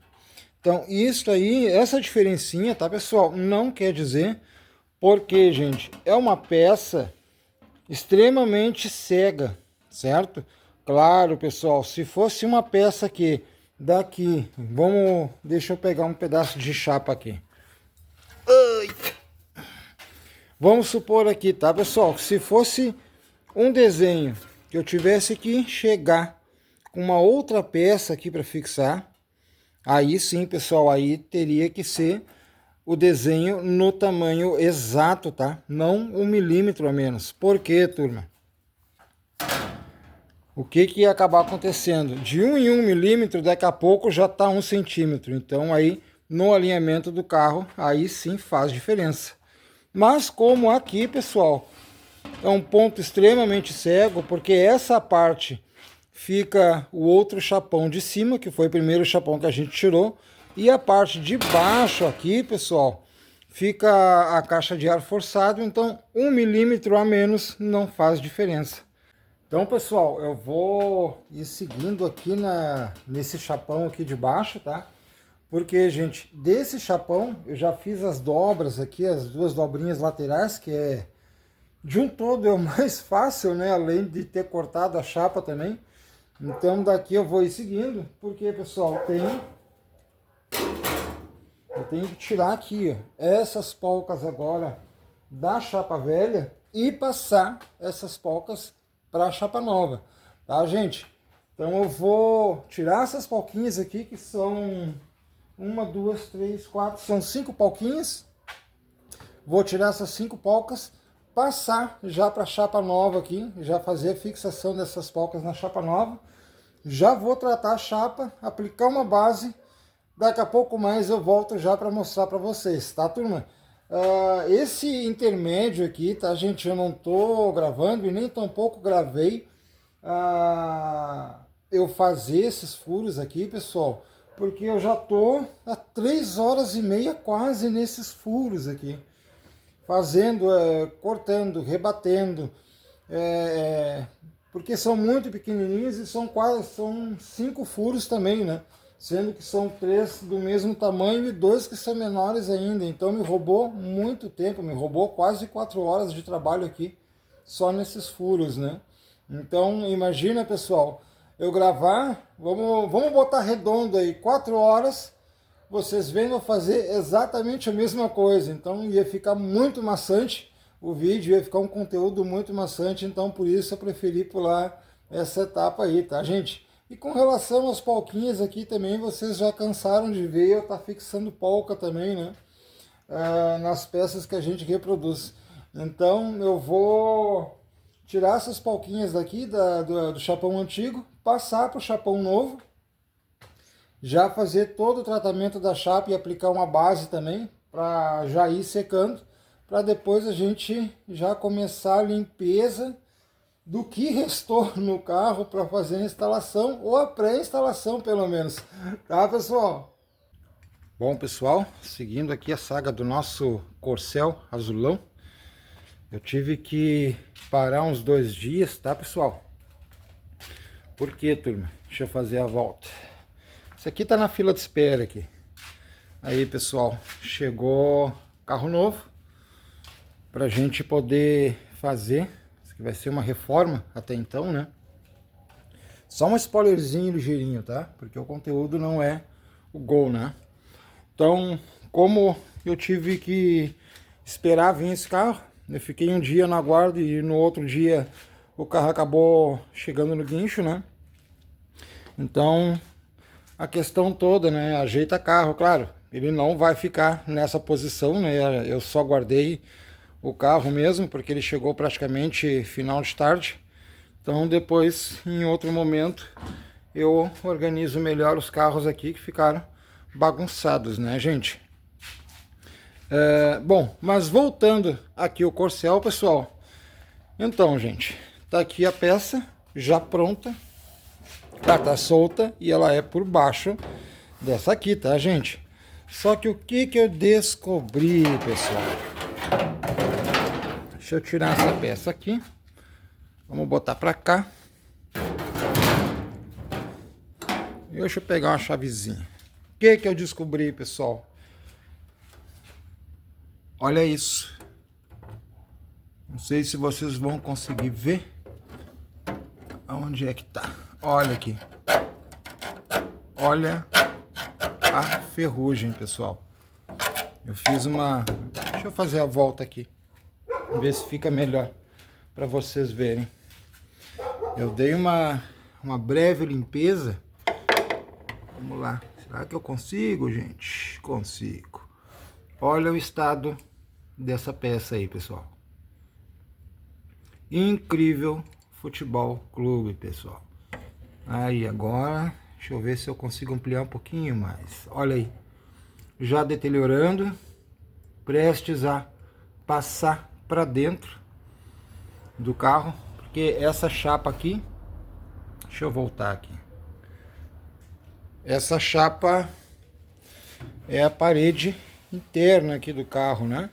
S1: Então, isso aí, essa diferencinha, tá, pessoal? Não quer dizer, porque, gente, é uma peça extremamente cega, certo? Claro, pessoal, se fosse uma peça que daqui, deixa eu pegar um pedaço de chapa aqui. Ai. Vamos supor aqui, tá, pessoal? Se fosse um desenho que eu tivesse que chegar com uma outra peça aqui para fixar, aí sim, pessoal, aí teria que ser o desenho no tamanho exato, tá? Não 1 milímetro a menos. Por quê, turma? O que ia acabar acontecendo? De 1 em 1 milímetro, daqui a pouco já tá 1 centímetro. Então aí, no alinhamento do carro, aí sim faz diferença. Mas como aqui, pessoal, é um ponto extremamente cego, porque essa parte fica o outro chapão de cima, que foi o primeiro chapão que a gente tirou, e a parte de baixo aqui, pessoal, fica a caixa de ar forçado, então 1 milímetro a menos não faz diferença. Então, pessoal, eu vou ir seguindo aqui nesse chapão aqui de baixo, tá? Porque, gente, desse chapão eu já fiz as dobras aqui, as 2 dobrinhas laterais, que é de um todo é o mais fácil, né? Além de ter cortado a chapa também. Então daqui eu vou ir seguindo, porque, pessoal, eu tenho que tirar aqui, ó, essas polcas agora da chapa velha e passar essas polcas para a chapa nova, tá, gente? Então eu vou tirar essas polquinhas aqui, que são 1, 2, 3, 4, são 5 polquinhas. Vou tirar essas 5 polcas, passar já para a chapa nova aqui, já fazer a fixação dessas polcas na chapa nova. Já vou tratar a chapa, aplicar uma base. Daqui a pouco mais eu volto já para mostrar para vocês, tá, turma? Esse intermédio aqui, tá, gente? Eu não tô gravando e nem tampouco gravei eu fazer esses furos aqui, pessoal, porque eu já tô há 3 horas e meia quase nesses furos aqui, fazendo, cortando, rebatendo, porque são muito pequenininhos e são 5 furos também, né? Sendo que são 3 do mesmo tamanho e 2 que são menores ainda. Então me roubou muito tempo, me roubou quase 4 horas de trabalho aqui, só nesses furos, né? Então imagina, pessoal, eu gravar, vamos botar redondo aí, 4 horas, vocês vendo eu fazer exatamente a mesma coisa. Então ia ficar muito maçante o vídeo, ia ficar um conteúdo muito maçante, então por isso eu preferi pular essa etapa aí, tá, gente? E com relação às polquinhas aqui também, vocês já cansaram de ver eu tá fixando polca também, né? Nas peças que a gente reproduz. Então eu vou tirar essas polquinhas daqui do chapão antigo, passar para o chapão novo, já fazer todo o tratamento da chapa e aplicar uma base também, para já ir secando, para depois a gente já começar a limpeza do que restou no carro para fazer a instalação, ou a pré-instalação pelo menos, tá, pessoal? Bom, pessoal, seguindo aqui a saga do nosso Corcel azulão, eu tive que parar uns 2 dias, tá, pessoal? Por quê, turma? Deixa eu fazer a volta. Esse aqui tá na fila de espera aqui. Aí, pessoal, chegou carro novo pra gente poder fazer. Isso aqui vai ser uma reforma até então, né? Só um spoilerzinho ligeirinho, tá? Porque o conteúdo não é o Gol, né? Então, como eu tive que esperar vir esse carro, eu fiquei um dia no aguardo e no outro dia o carro acabou chegando no guincho, né? Então, a questão toda, né? Ajeita carro, claro. Ele não vai ficar nessa posição, né? Eu só guardei o carro mesmo, porque ele chegou praticamente final de tarde. Então, depois, em outro momento, eu organizo melhor os carros aqui que ficaram bagunçados, né, gente? Bom, mas voltando aqui o Corcel, pessoal. Então, gente, tá aqui a peça já pronta. Tá solta e ela é por baixo dessa aqui, tá, gente? Só que o que eu descobri, pessoal? Deixa eu tirar essa peça aqui. Vamos botar pra cá. Deixa eu pegar uma chavezinha. O que eu descobri, pessoal? Olha isso. Não sei se vocês vão conseguir ver. Aonde é que tá? Olha aqui. Olha a ferrugem, pessoal. Eu fiz uma... Deixa eu fazer a volta aqui. Ver se fica melhor para vocês verem. Eu dei uma breve limpeza. Vamos lá. Será que eu consigo, gente? Consigo. Olha o estado dessa peça aí, pessoal. Incrível Futebol Clube, pessoal. Aí, agora, deixa eu ver se eu consigo ampliar um pouquinho mais. Olha aí. Já deteriorando. Prestes a passar para dentro do carro. Porque essa chapa aqui... Deixa eu voltar aqui. Essa chapa é a parede interna aqui do carro, né?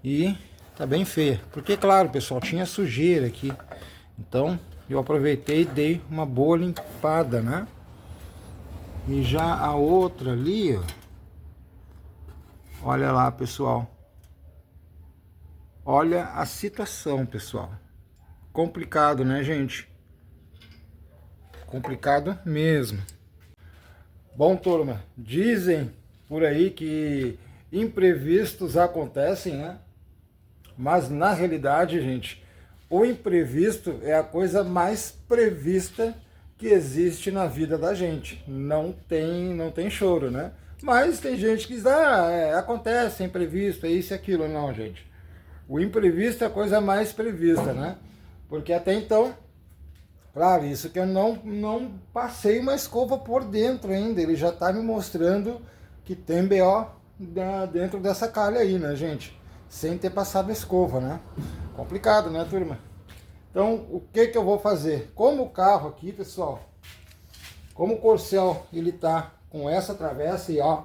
S1: E tá bem feia. Porque, claro, pessoal, tinha sujeira aqui. Então, eu aproveitei e dei uma boa limpada, né? E já a outra ali, ó. Olha lá, pessoal. Olha a situação, pessoal. Complicado, né, gente? Complicado mesmo. Bom, turma, dizem por aí que imprevistos acontecem, né? Mas na realidade, gente, o imprevisto é a coisa mais prevista que existe na vida da gente. Não tem choro, né? Mas tem gente que diz, acontece imprevisto, é isso e aquilo. Não, gente. O imprevisto é a coisa mais prevista, né? Porque até então, claro, isso que eu não passei uma escova por dentro ainda. Ele já tá me mostrando que tem BO dentro dessa calha aí, né, gente? Sem ter passado a escova, né? Complicado, né, turma? Então, o que que eu vou fazer? Como o carro aqui, pessoal, como o Corcel, ele tá com essa travessa e ó,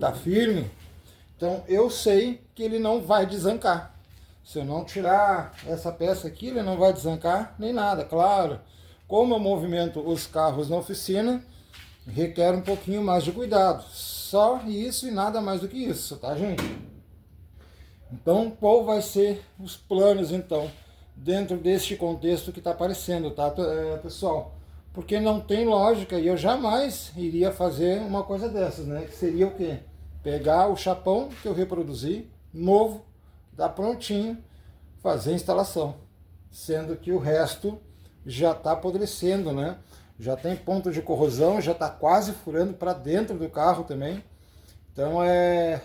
S1: tá firme, então eu sei que ele não vai desancar. Se eu não tirar essa peça aqui, ele não vai desancar nem nada, claro. Como eu movimento os carros na oficina, requer um pouquinho mais de cuidado. Só isso e nada mais do que isso, tá, gente? Então, qual vai ser os planos, então, dentro deste contexto que está aparecendo, tá, pessoal? Porque não tem lógica e eu jamais iria fazer uma coisa dessas, né? Que seria o quê? Pegar o chapão que eu reproduzi, novo, tá prontinho, fazer a instalação. Sendo que o resto já está apodrecendo, né? Já tem ponto de corrosão, já está quase furando para dentro do carro também. Então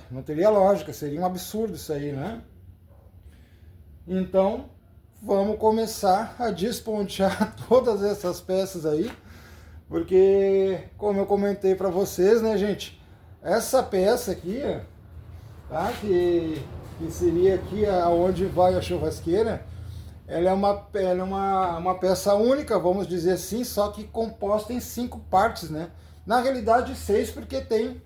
S1: não teria lógica, seria um absurdo isso aí, né? Então vamos começar a despontear todas essas peças aí, porque como eu comentei para vocês, né, gente, essa peça aqui, tá, que seria aqui aonde vai a churrasqueira, ela é uma peça única, vamos dizer assim, só que composta em 5 partes, né? Na realidade 6, porque tem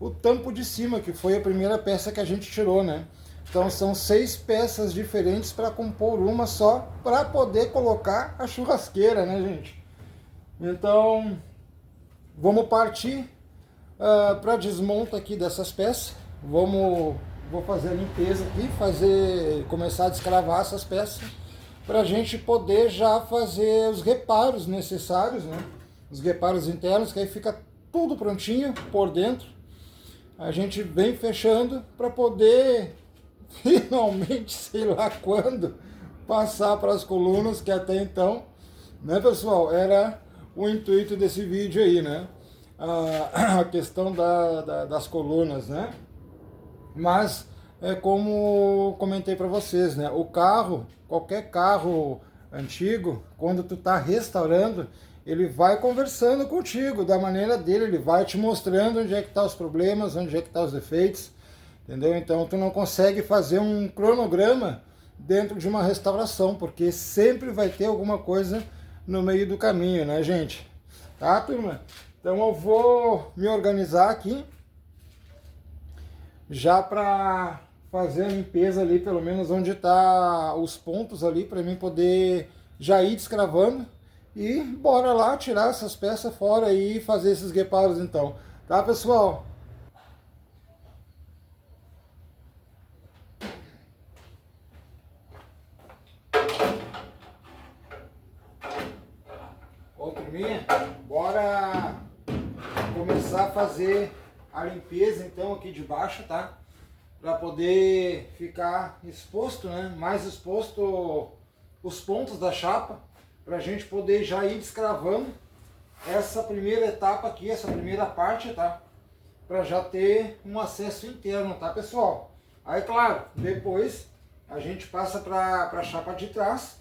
S1: o tampo de cima, que foi a primeira peça que a gente tirou, né? Então são 6 peças diferentes para compor uma só, para poder colocar a churrasqueira, né, gente? Então, vamos partir para desmonta aqui dessas peças. Vou fazer a limpeza aqui, começar a descravar essas peças, para a gente poder já fazer os reparos necessários, né? Os reparos internos, que aí fica tudo prontinho por dentro. A gente vem fechando para poder finalmente, sei lá quando, passar para as colunas, que até então, né, pessoal, era o intuito desse vídeo aí, né? A questão das colunas, né? Mas é como comentei para vocês, né? O carro, qualquer carro antigo, quando tu tá restaurando, ele vai conversando contigo da maneira dele, ele vai te mostrando onde é que tá os problemas, onde é que tá os defeitos, entendeu? Então tu não consegue fazer um cronograma dentro de uma restauração, porque sempre vai ter alguma coisa no meio do caminho, né, gente? Tá, turma? Então eu vou me organizar aqui já para fazer a limpeza ali, pelo menos onde tá os pontos ali, para mim poder já ir descravando. E bora lá tirar essas peças fora e fazer esses reparos então. Tá, pessoal? Ó, turminha, bora começar a fazer a limpeza então aqui de baixo, tá? Para poder ficar exposto, né? Mais exposto os pontos da chapa, para a gente poder já ir descravando essa primeira etapa aqui, essa primeira parte, tá? Para já ter um acesso interno, tá, pessoal? Aí, claro, depois a gente passa para a chapa de trás,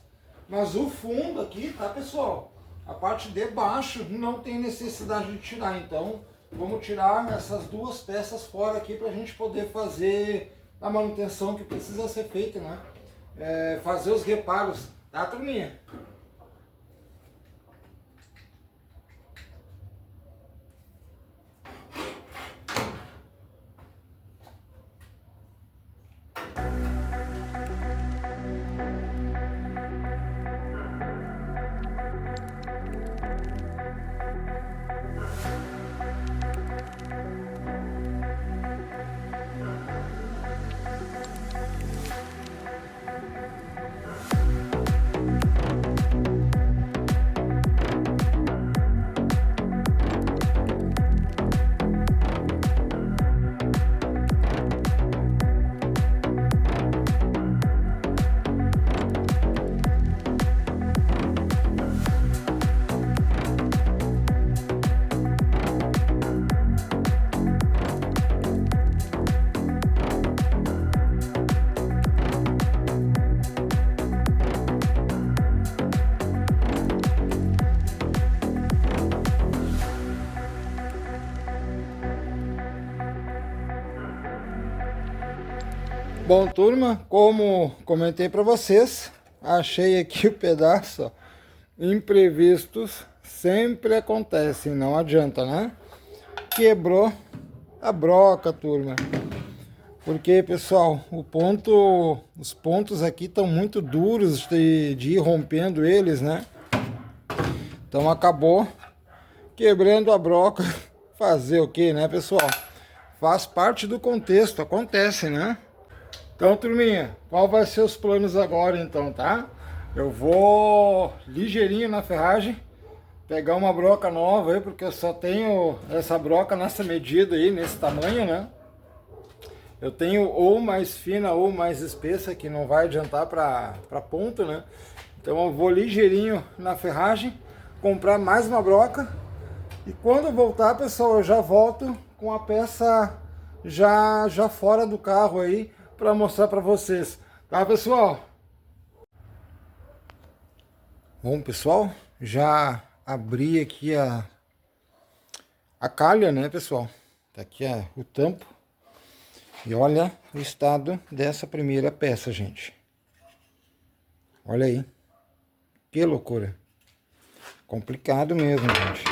S1: mas o fundo aqui, tá, pessoal? A parte de baixo não tem necessidade de tirar, então vamos tirar essas 2 peças fora aqui para a gente poder fazer a manutenção que precisa ser feita, né? Fazer os reparos, tá, turminha? Bom, turma, como comentei para vocês, achei aqui o pedaço, ó. Imprevistos sempre acontecem, não adianta, né? Quebrou a broca, turma. Porque, pessoal, os pontos aqui estão muito duros de ir rompendo eles, né? Então acabou quebrando a broca. Fazer o que, né, pessoal? Faz parte do contexto, acontece, né? Então, turminha, qual vai ser os planos agora, então, tá? Eu vou ligeirinho na ferragem, pegar uma broca nova aí, porque eu só tenho essa broca nessa medida aí, nesse tamanho, né? Eu tenho ou mais fina ou mais espessa, que não vai adiantar para ponta, né? Então eu vou ligeirinho na ferragem, comprar mais uma broca. E quando eu voltar, pessoal, eu já volto com a peça já fora do carro aí, para mostrar para vocês. Tá, pessoal? Bom, pessoal, já abri aqui a calha, né, pessoal? Tá aqui o tampo. E olha o estado dessa primeira peça, gente. Olha aí. Que loucura. Complicado mesmo, gente.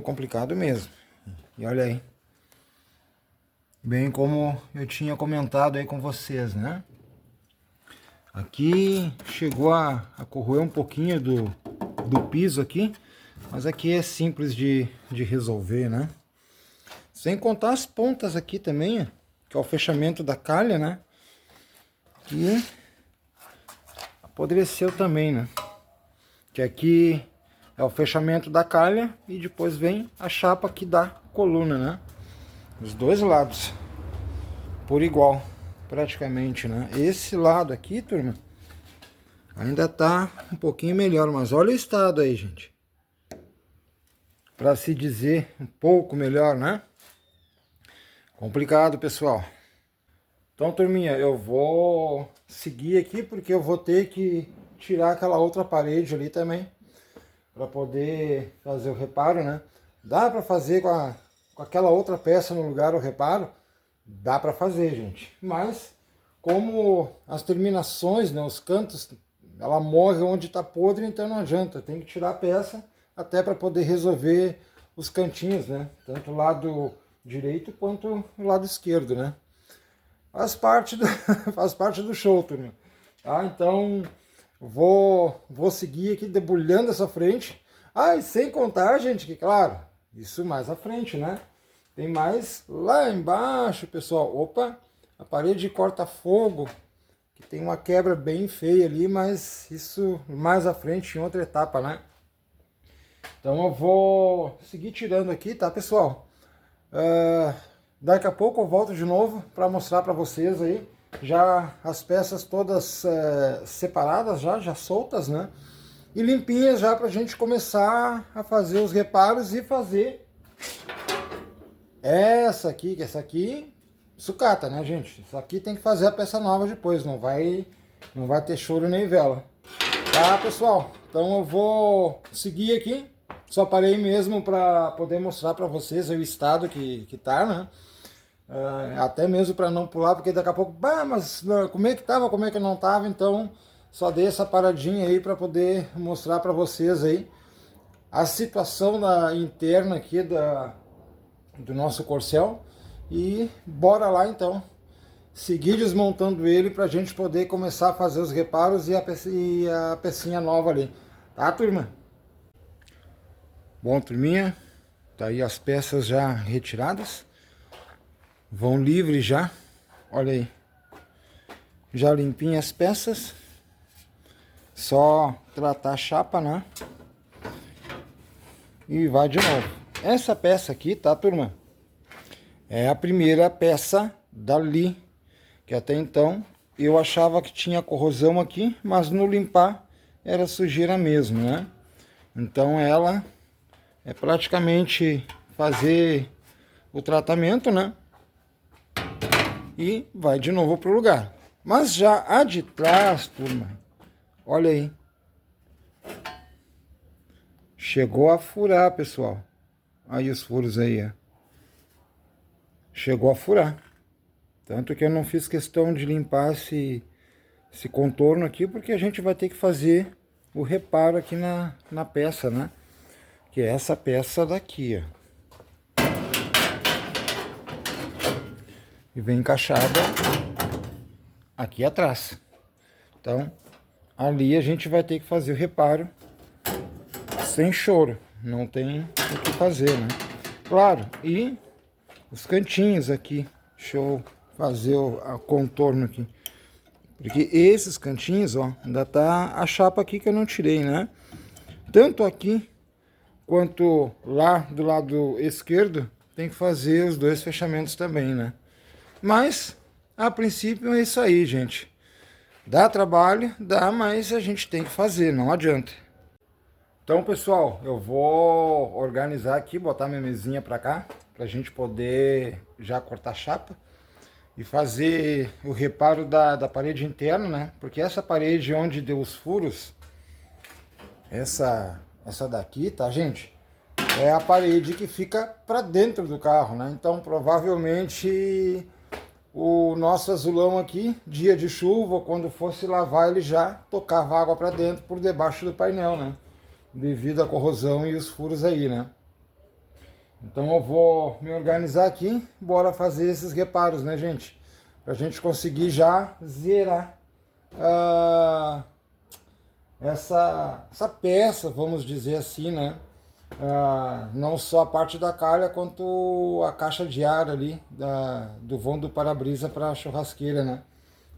S1: Complicado mesmo. E olha aí. Bem como eu tinha comentado aí com vocês, né? Aqui chegou a corroer um pouquinho do piso aqui. Mas aqui é simples de resolver, né? Sem contar as pontas aqui também, que é o fechamento da calha, né? Que apodreceu também, né? Que aqui é o fechamento da calha e depois vem a chapa aqui da coluna, né? Os dois lados, por igual, praticamente, né? Esse lado aqui, turma, ainda tá um pouquinho melhor, mas olha o estado aí, gente. Para se dizer um pouco melhor, né? Complicado, pessoal. Então, turminha, eu vou seguir aqui porque eu vou ter que tirar aquela outra parede ali também para poder fazer o reparo, né? Dá para fazer com aquela outra peça no lugar o reparo? Dá para fazer, gente. Mas como as terminações, né, os cantos, ela morre onde está podre, então não adianta. Tem que tirar a peça até para poder resolver os cantinhos, né? Tanto o lado direito quanto o lado esquerdo, né? Faz parte faz parte do show, turma. Tá? Então, vou seguir aqui debulhando essa frente. Ah, e sem contar, gente, que claro, isso mais à frente, né? Tem mais lá embaixo, pessoal. Opa, a parede de corta-fogo, que tem uma quebra bem feia ali, mas isso mais à frente em outra etapa, né? Então eu vou seguir tirando aqui, tá, pessoal? Daqui a pouco eu volto de novo para mostrar para vocês aí já as peças todas separadas, já soltas, né? E limpinhas já para a gente começar a fazer os reparos e fazer essa aqui, sucata, né, gente? Isso aqui tem que fazer a peça nova depois, não vai ter choro nem vela. Tá, pessoal? Então eu vou seguir aqui. Só parei mesmo para poder mostrar para vocês o estado que tá, né? Até mesmo para não pular, porque daqui a pouco, bah, mas como é que tava, como é que não tava, então só dei essa paradinha aí para poder mostrar para vocês aí a situação interna aqui do nosso corcel. E bora lá então seguir desmontando ele para a gente poder começar a fazer os reparos e a pecinha nova ali, tá, turma? Bom, turminha, tá aí as peças já retiradas, vão livres já, olha aí, já limpinha as peças, só tratar a chapa, né? E vai de novo. Essa peça aqui, tá, turma? É a primeira peça dali, que até então eu achava que tinha corrosão aqui, mas no limpar era sujeira mesmo, né? Então ela é praticamente fazer o tratamento, né? E vai de novo pro lugar. Mas já a de trás, turma, olha aí. Chegou a furar, pessoal. Aí os furos aí, ó. Chegou a furar. Tanto que eu não fiz questão de limpar esse contorno aqui, porque a gente vai ter que fazer o reparo aqui na peça, né? Que é essa peça daqui, ó. E vem encaixada aqui atrás. Então, ali a gente vai ter que fazer o reparo sem choro. Não tem o que fazer, né? Claro, e os cantinhos aqui. Deixa eu fazer o contorno aqui. Porque esses cantinhos, ó, ainda tá a chapa aqui que eu não tirei, né? Tanto aqui quanto lá do lado esquerdo, tem que fazer os dois fechamentos também, né? Mas, a princípio é isso aí, gente. Dá trabalho, dá, mas a gente tem que fazer, não adianta. Então, pessoal, eu vou organizar aqui, botar minha mesinha pra cá, pra gente poder já cortar a chapa e fazer o reparo da parede interna, né? Porque essa parede onde deu os furos, essa daqui, tá, gente? É a parede que fica pra dentro do carro, né? Então, provavelmente o nosso azulão aqui, dia de chuva, quando fosse lavar, ele já tocava água pra dentro por debaixo do painel, né? Devido à corrosão e os furos aí, né? Então eu vou me organizar aqui, bora fazer esses reparos, né, gente? Pra gente conseguir já zerar essa peça, vamos dizer assim, né? Não só a parte da calha, quanto a caixa de ar ali do vão do para-brisa para a churrasqueira, né?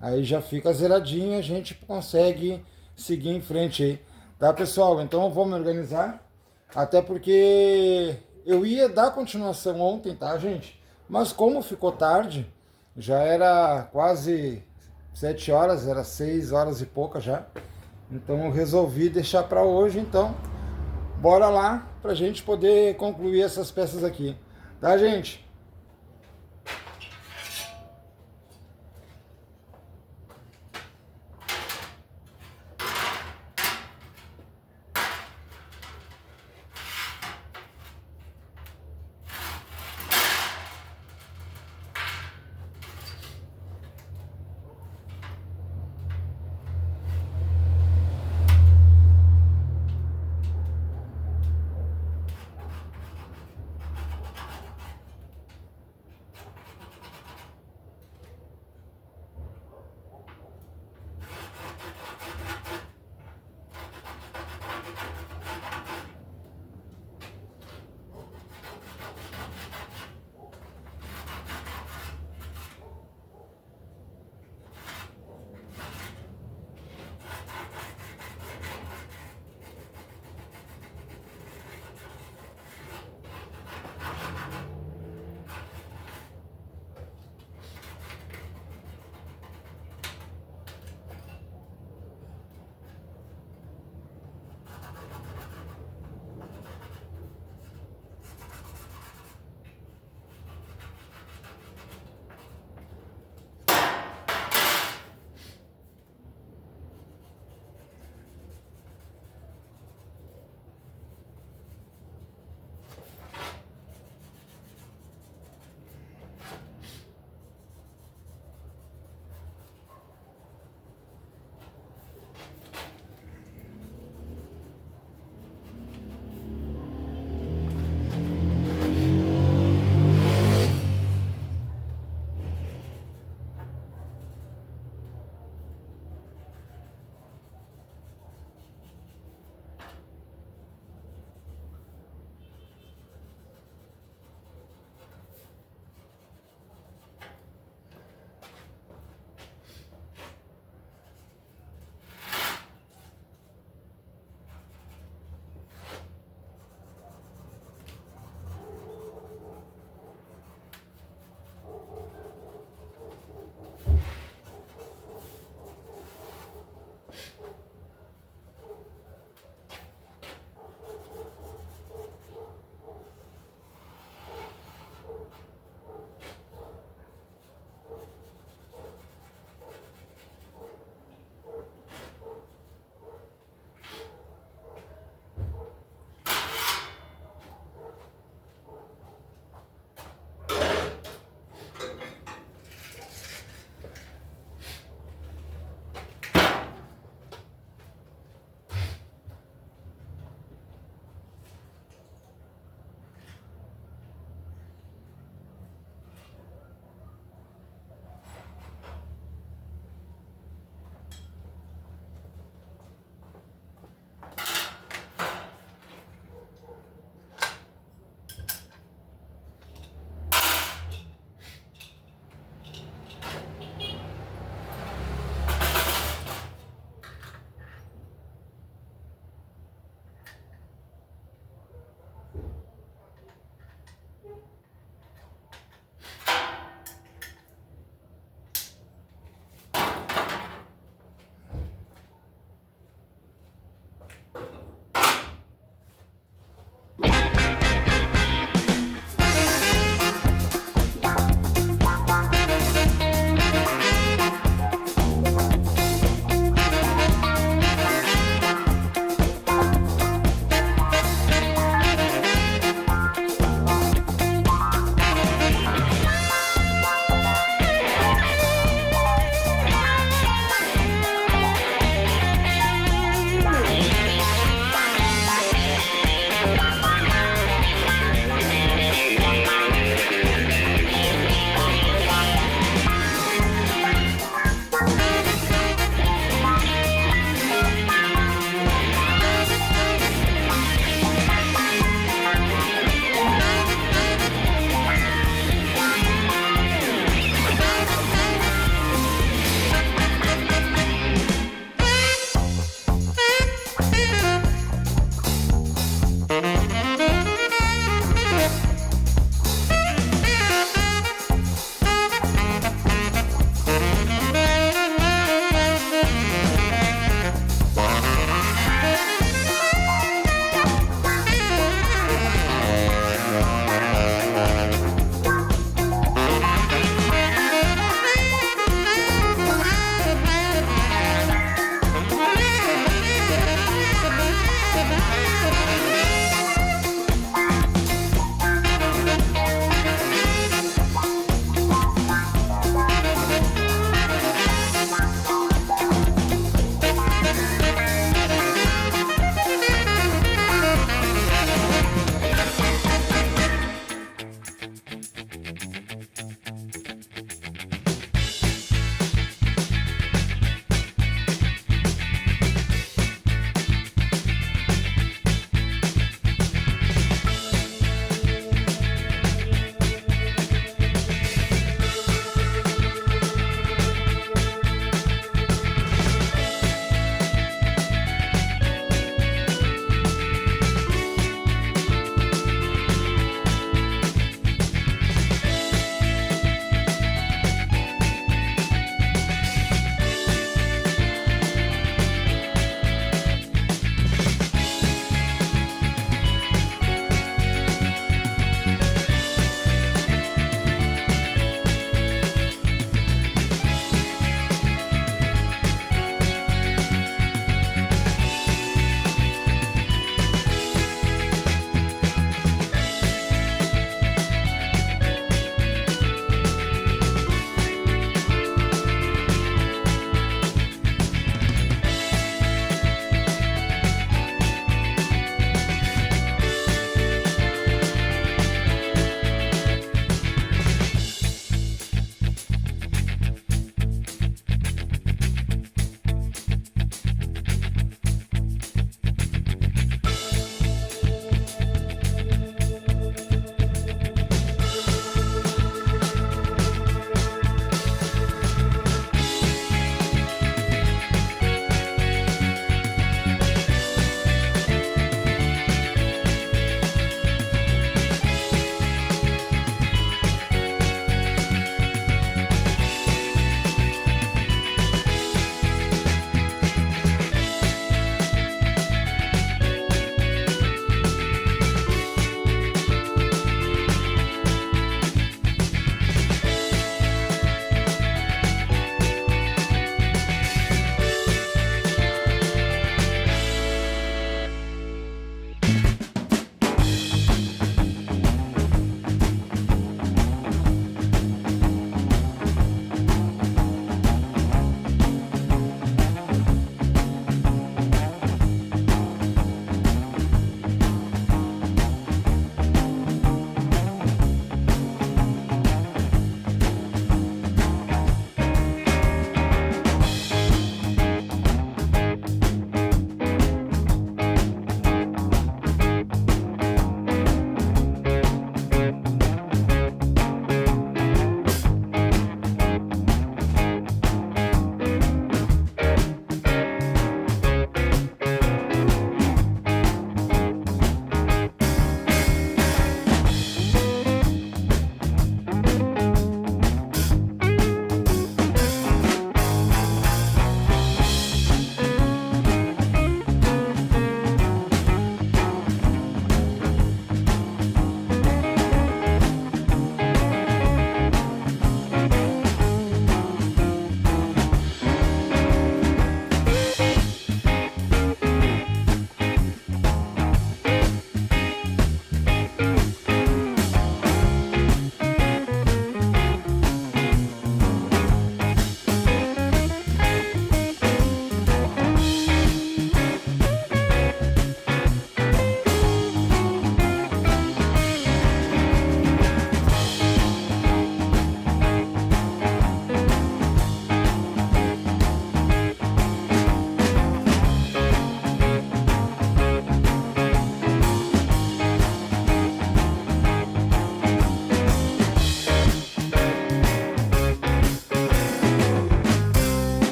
S1: Aí já fica zeradinho e a gente consegue seguir em frente aí. Tá, pessoal? Então eu vou me organizar, até porque eu ia dar continuação ontem, tá, gente? Mas como ficou tarde, já era quase 7 horas, era 6 horas e pouca já. Então eu resolvi deixar para hoje, então bora lá pra gente poder concluir essas peças aqui. Tá, gente?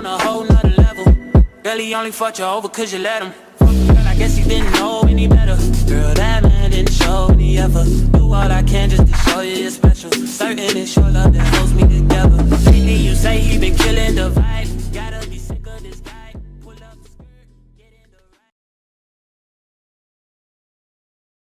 S2: on a whole nother level. Girl, he only fucked you over cause you let him. Girl, I guess he didn't know any better. Girl, that man didn't show any effort. Do all I can just to show you you're special. Certain it's your love that holds me together.